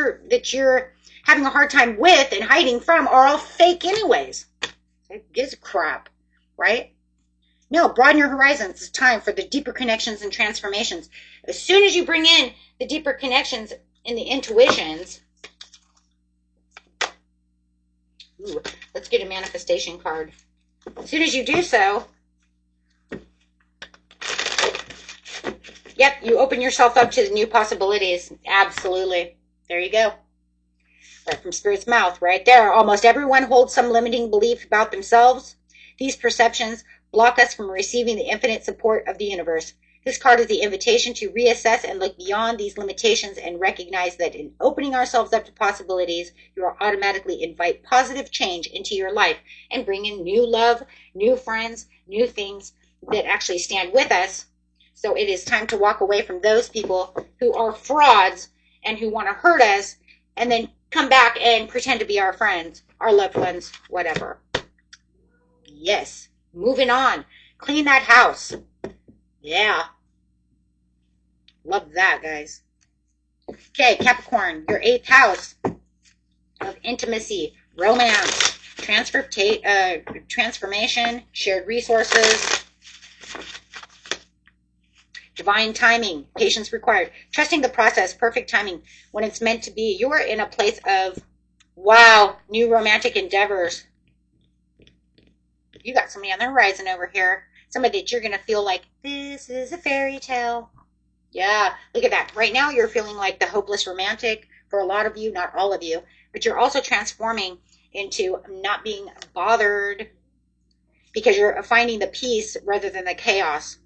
you're having a hard time with and hiding from, are all fake anyways. It gives a crap, right? No, broaden your horizons. It's time for the deeper connections and transformations. As soon as you bring in the deeper connections and the intuitions, let's get a manifestation card. As soon as you do so, yep, you open yourself up to the new possibilities. Absolutely. There you go. Right from Spirit's mouth, right there. Almost everyone holds some limiting belief about themselves. These perceptions block us from receiving the infinite support of the universe. This card is the invitation to reassess and look beyond these limitations and recognize that in opening ourselves up to possibilities, you will automatically invite positive change into your life and bring in new love, new friends, new things that actually stand with us. So it is time to walk away from those people who are frauds and who want to hurt us and then come back and pretend to be our friends, our loved ones, whatever. Yes. Moving on. Clean that house. Yeah. Love that, guys. Okay, Capricorn, your 8th house of intimacy, romance, transformation, shared resources, divine timing, patience required, trusting the process, perfect timing when it's meant to be. You are in a place of, wow, new romantic endeavors. You got somebody on the horizon over here. Somebody that you're going to feel like, this is a fairy tale. Yeah, look at that. Right now you're feeling like the hopeless romantic for a lot of you, not all of you. But you're also transforming into not being bothered because you're finding the peace rather than the chaos.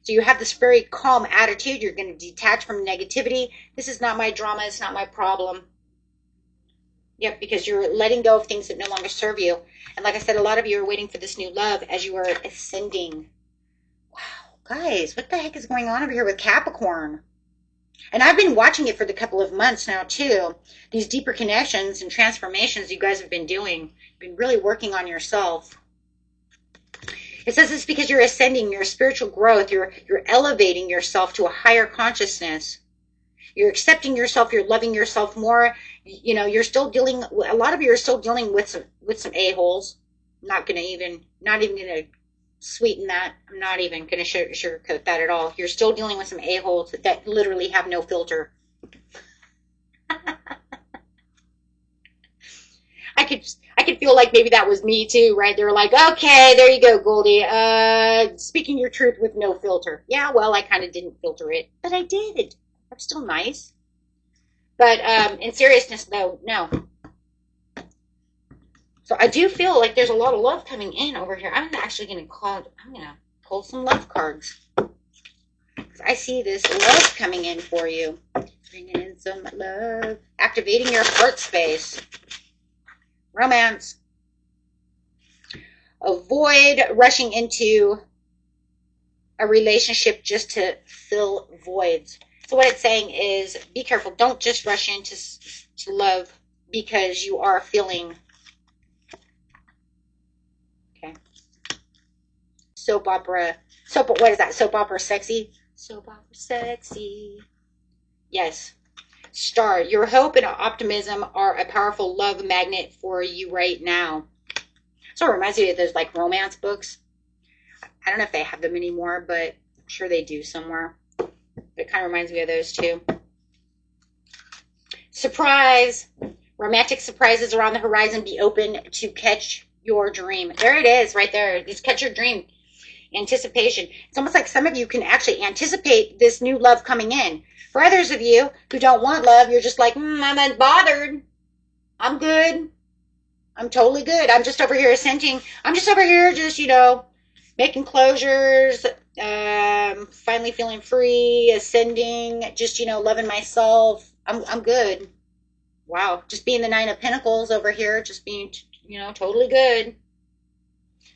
So you have this very calm attitude. You're going to detach from negativity. This is not my drama. It's not my problem. Yep, because you're letting go of things that no longer serve you. And like I said, a lot of you are waiting for this new love as you are ascending. Wow, guys, what the heck is going on over here with Capricorn? And I've been watching it for the couple of months now too. These deeper connections and transformations you guys have been doing, been really working on yourself. It says it's because you're ascending, your spiritual growth, you're elevating yourself to a higher consciousness. You're accepting yourself, you're loving yourself more. You know, you're still dealing, a lot of you are still dealing with some a-holes. Not even gonna sweeten that. I'm not even gonna sugarcoat that at all. You're still dealing with some a-holes that literally have no filter. I could feel like maybe that was me too, right? They were like, okay, there you go, Goldie. Speaking your truth with no filter. Yeah, well, I kind of didn't filter it, but I did. I'm still nice. But in seriousness, though, no. So I do feel like there's a lot of love coming in over here. I'm actually going to pull some love cards. I see this love coming in for you. Bring in some love. Activating your heart space. Romance. Avoid rushing into a relationship just to fill voids. So what it's saying is, be careful. Don't just rush into love because you are feeling, okay, soap opera. What is that? Soap opera sexy? Soap opera sexy. Yes. Star, your hope and optimism are a powerful love magnet for you right now. So it reminds me of those like romance books. I don't know if they have them anymore, but I'm sure they do somewhere. But it kind of reminds me of those too. Surprise! Romantic surprises are on the horizon. Be open to catch your dream. There it is, right there. Just catch your dream. Anticipation. It's almost like some of you can actually anticipate this new love coming in. For others of you who don't want love, you're just like, I'm unbothered. I'm good. I'm totally good. I'm just over here ascending. I'm just over here just, making closures, finally feeling free, ascending, just, loving myself. I'm good. Wow. Just being the Nine of Pentacles over here, just being, totally good.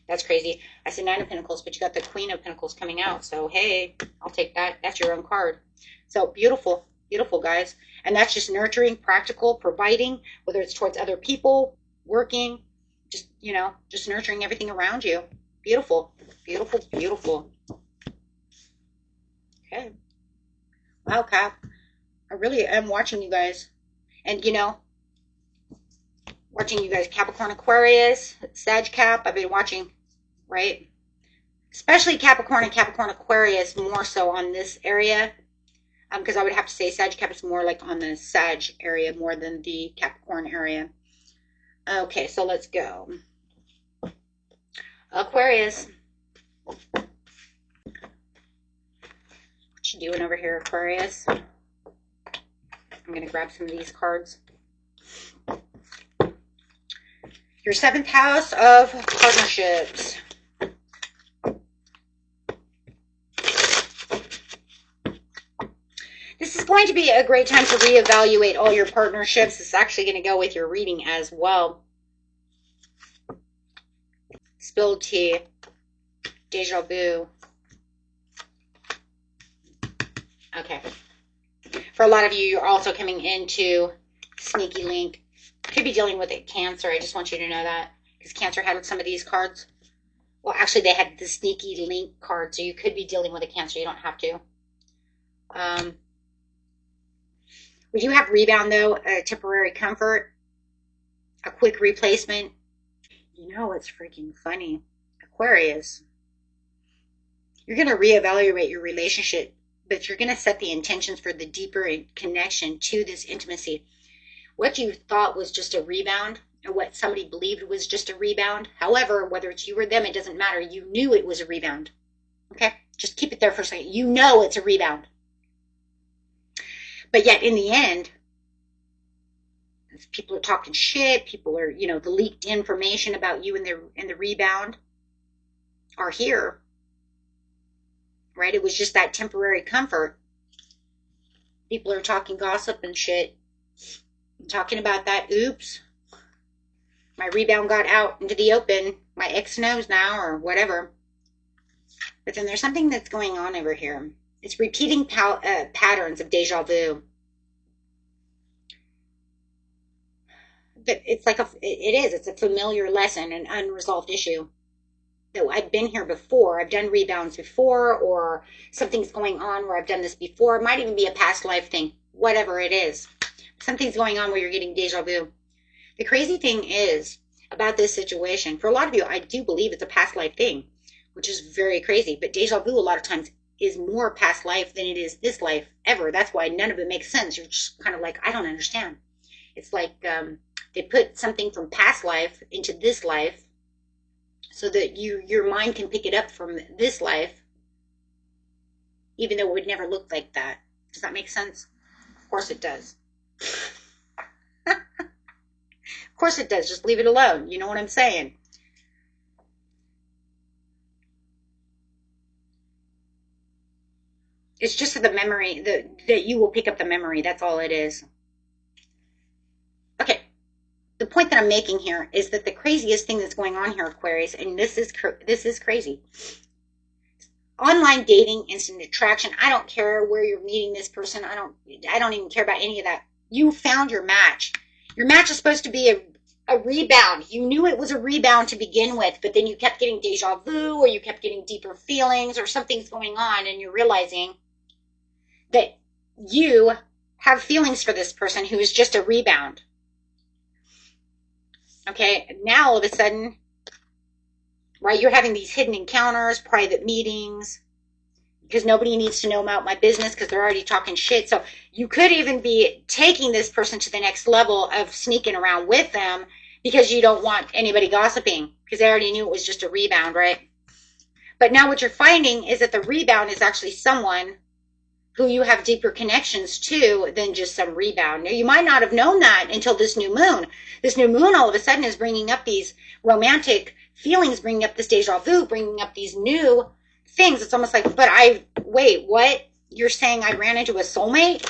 That's crazy. I said Nine of Pentacles, but you got the Queen of Pentacles coming out. So, hey, I'll take that. That's your own card. So, beautiful, beautiful, guys. And that's just nurturing, practical, providing, whether it's towards other people, working, just, just nurturing everything around you. Beautiful, beautiful, beautiful. Okay. Wow, Cap. I really am watching you guys. And, watching you guys, Capricorn, Aquarius, Sag Cap. I've been watching, right? Especially Capricorn and Capricorn, Aquarius, more so on this area. Because I would have to say Sag Cap is more like on the Sag area more than the Capricorn area. Okay, so let's go. Aquarius. What you doing over here, Aquarius? I'm going to grab some of these cards. Your 7th house of partnerships. This is going to be a great time to reevaluate all your partnerships. It's actually going to go with your reading as well. Spilled tea. Deja vu. Okay. For a lot of you, you're also coming into sneaky link. Could be dealing with a Cancer. I just want you to know that. Because Cancer had some of these cards. Well, actually, they had the sneaky link card. So you could be dealing with a Cancer. You don't have to. We do have rebound, though. A temporary comfort. A quick replacement. You know what's freaking funny? Aquarius. You're going to reevaluate your relationship. But you're going to set the intentions for the deeper connection to this intimacy. What you thought was just a rebound, or what somebody believed was just a rebound. However, whether it's you or them, it doesn't matter. You knew it was a rebound. Okay? Just keep it there for a second. You know it's a rebound. But yet, in the end, people are talking shit. People are, the leaked information about you and the rebound are here. Right? It was just that temporary comfort. People are talking gossip and shit. I'm talking about that. Oops. My rebound got out into the open. My ex knows now or whatever. But then there's something that's going on over here. It's repeating patterns of deja vu. But it's like it's a familiar lesson, an unresolved issue. That I've been here before. I've done rebounds before, or something's going on where I've done this before. It might even be a past life thing, whatever it is. Something's going on where you're getting deja vu. The crazy thing is about this situation, for a lot of you, I do believe it's a past life thing, which is very crazy. But deja vu, a lot of times, is more past life than it is this life ever. That's why none of it makes sense. You're just kind of like, I don't understand. It's like they put something from past life into this life so that your mind can pick it up from this life, even though it would never look like that. Does that make sense? Of course it does. Of course it does. Just leave it alone. You know what I'm saying? It's just the memory that you will pick up the memory. That's all it is. Okay. The point that I'm making here is that the craziest thing that's going on here, Aquarius, and this is crazy. Online dating, instant attraction. I don't care where you're meeting this person. I don't even care about any of that. You found your match. Your match is supposed to be a rebound. You knew it was a rebound to begin with, but then you kept getting deja vu, or you kept getting deeper feelings, or something's going on, and you're realizing that you have feelings for this person who is just a rebound. Okay, now all of a sudden, right, you're having these hidden encounters, private meetings, because nobody needs to know about my business because they're already talking shit. So you could even be taking this person to the next level of sneaking around with them because you don't want anybody gossiping because they already knew it was just a rebound, right? But now what you're finding is that the rebound is actually someone who you have deeper connections to than just some rebound. Now, you might not have known that until this new moon. This new moon all of a sudden is bringing up these romantic feelings, bringing up this deja vu, bringing up these new things. It's almost like, wait, what? You're saying I ran into a soulmate?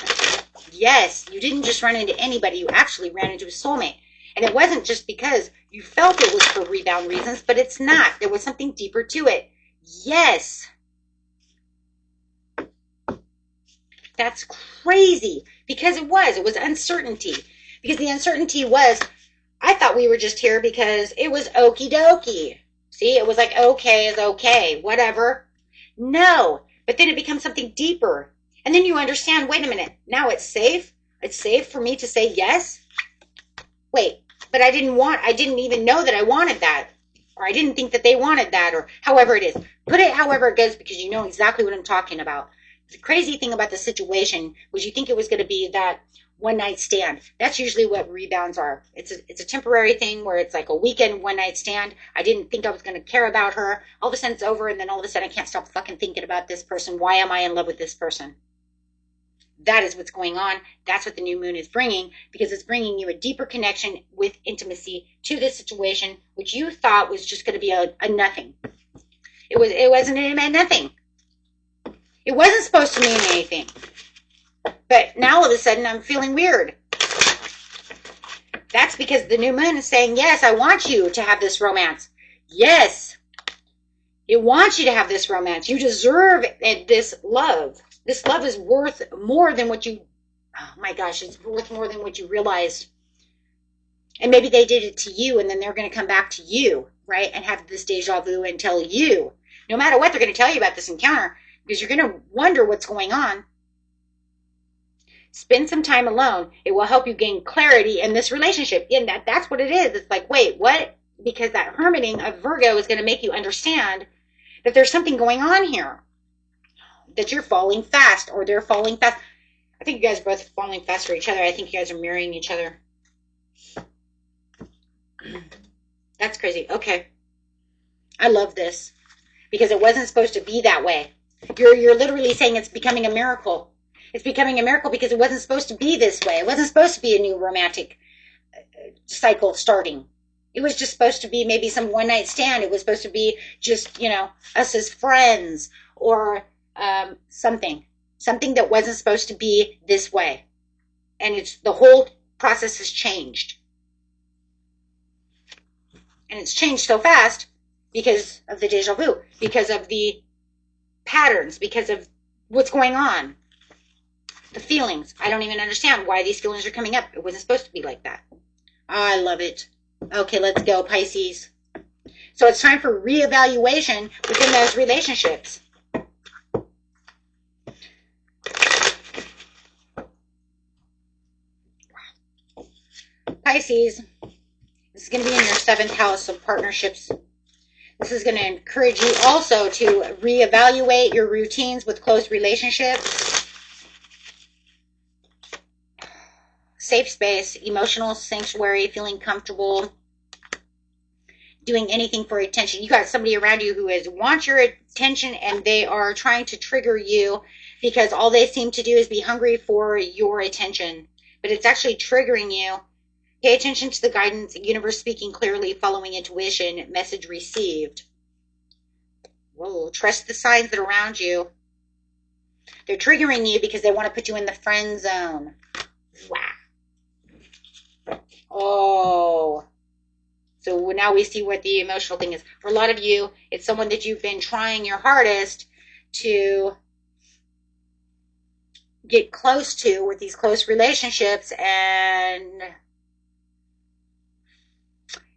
Yes, you didn't just run into anybody. You actually ran into a soulmate. And it wasn't just because you felt it was for rebound reasons, but it's not. There was something deeper to it. Yes. That's crazy because it was uncertainty. Because the uncertainty was, I thought we were just here because it was okie dokie. See, it was like, okay is okay, whatever. No, but then it becomes something deeper. And then you understand, wait a minute, now it's safe? It's safe for me to say yes? Wait, but I didn't even know that I wanted that. Or I didn't think that they wanted that, or however it is. Put it however it goes because you know exactly what I'm talking about. The crazy thing about the situation was you think it was going to be that one night stand. That's usually what rebounds are. It's a temporary thing where it's like a weekend one night stand. I didn't think I was going to care about her. All of a sudden it's over, and then all of a sudden I can't stop fucking thinking about this person. Why am I in love with this person? That is what's going on. That's what the new moon is bringing, because it's bringing you a deeper connection with intimacy to this situation, which you thought was just going to be a nothing. It wasn't, it meant nothing. It wasn't supposed to mean anything. But now all of a sudden I'm feeling weird. That's because the new moon is saying, yes, I want you to have this romance. Yes. It wants you to have this romance. You deserve this love. This love is worth more than what you, oh my gosh, it's worth more than what you realized. And maybe they did it to you, and then they're going to come back to you, right? And have this deja vu and tell you, no matter what they're going to tell you about this encounter, because you're going to wonder what's going on. Spend some time alone. It will help you gain clarity in this relationship. And that's what it is. It's like, wait, what? Because that hermiting of Virgo is going to make you understand that there's something going on here. That you're falling fast, or they're falling fast. I think you guys are both falling fast for each other. I think you guys are marrying each other. That's crazy. Okay. I love this. Because it wasn't supposed to be that way. You're literally saying it's becoming a miracle. It's becoming a miracle because it wasn't supposed to be this way. It wasn't supposed to be a new romantic cycle starting. It was just supposed to be maybe some one night stand. It was supposed to be just, us as friends, or something that wasn't supposed to be this way. And it's the whole process has changed. And it's changed so fast because of the deja vu, because of the patterns, because of What's going on? The feelings. I don't even understand why these feelings are coming up. It wasn't supposed to be like that. Oh, I love it. Okay, let's go, Pisces. So it's time for reevaluation within those relationships. Pisces, this is going to be in your 7th house of partnerships. This is going to encourage you also to reevaluate your routines with close relationships. Safe space, emotional sanctuary, feeling comfortable, doing anything for attention. You got somebody around you who wants your attention, and they are trying to trigger you because all they seem to do is be hungry for your attention. But it's actually triggering you. Pay attention to the guidance, universe speaking clearly, following intuition, message received. Whoa, trust the signs that are around you. They're triggering you because they want to put you in the friend zone. Wow. Oh. So now we see what the emotional thing is. For a lot of you, it's someone that you've been trying your hardest to get close to with these close relationships, and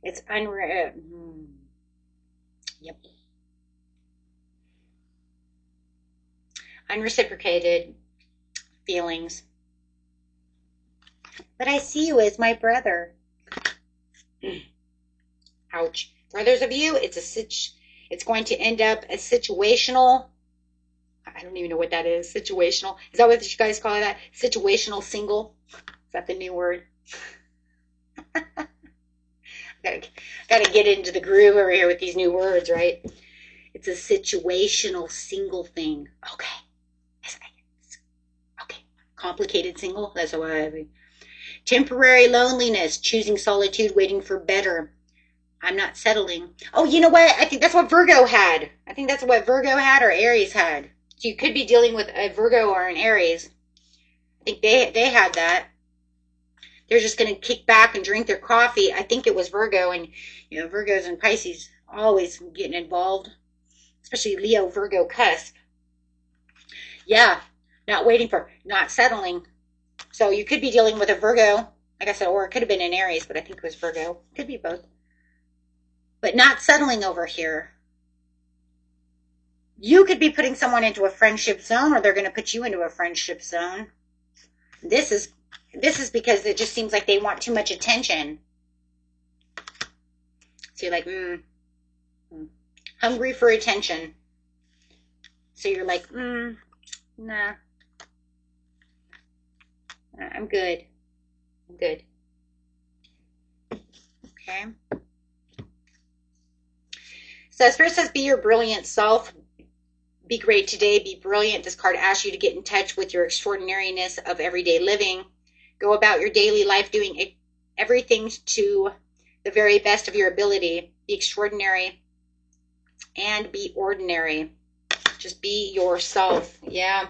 it's Yep. Unreciprocated feelings. But I see you as my brother. Ouch. For others of you, it's going to end up a situational. I don't even know what that is. Situational. Is that what you guys call that? Situational single? Is that the new word? Gotta get into the groove over here with these new words, right? It's a situational single thing. Okay. Okay. Complicated single. That's what I mean. Temporary loneliness, choosing solitude, waiting for better. I'm not settling. Oh, you know what? I think that's what Virgo had. I think that's what Virgo had or Aries had. So you could be dealing with a Virgo or an Aries. I think they had that. They're just going to kick back and drink their coffee. I think it was Virgo, and you know, Virgos and Pisces always getting involved, especially Leo, Virgo, cusp. Yeah, not settling. So you could be dealing with a Virgo, like I said, or it could have been an Aries, but I think it was Virgo. Could be both. But not settling over here. You could be putting someone into a friendship zone, or they're going to put you into a friendship zone. This is because it just seems like they want too much attention. So you're like, hungry for attention. So you're like, nah, I'm good. I'm good. Okay. So Spirit says, be your brilliant self. Be great today. Be brilliant. This card asks you to get in touch with your extraordinariness of everyday living. Go about your daily life doing everything to the very best of your ability. Be extraordinary and be ordinary. Just be yourself. Yeah.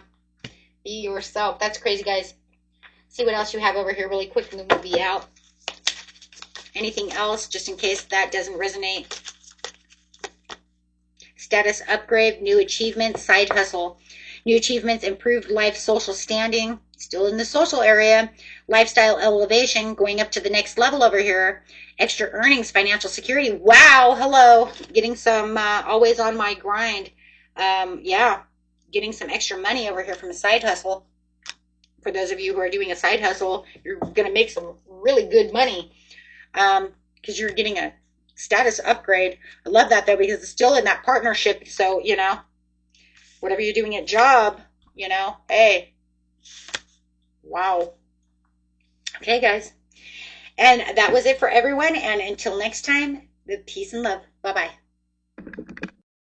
Be yourself. That's crazy, guys. See what else you have over here really quick, and then we'll be out. Anything else, just in case that doesn't resonate? Status upgrade, new achievements, side hustle. New achievements, improved life, social standing, still in the social area. Lifestyle elevation, going up to the next level over here. Extra earnings, financial security. Wow, hello. Getting some, always on my grind. Yeah, getting some extra money over here from a side hustle. For those of you who are doing a side hustle, you're going to make some really good money because you're getting a status upgrade. I love that, though, because it's still in that partnership. So, you know, whatever you're doing at job, you know, hey, wow. Okay, guys. And that was it for everyone. And until next time, peace and love. Bye-bye.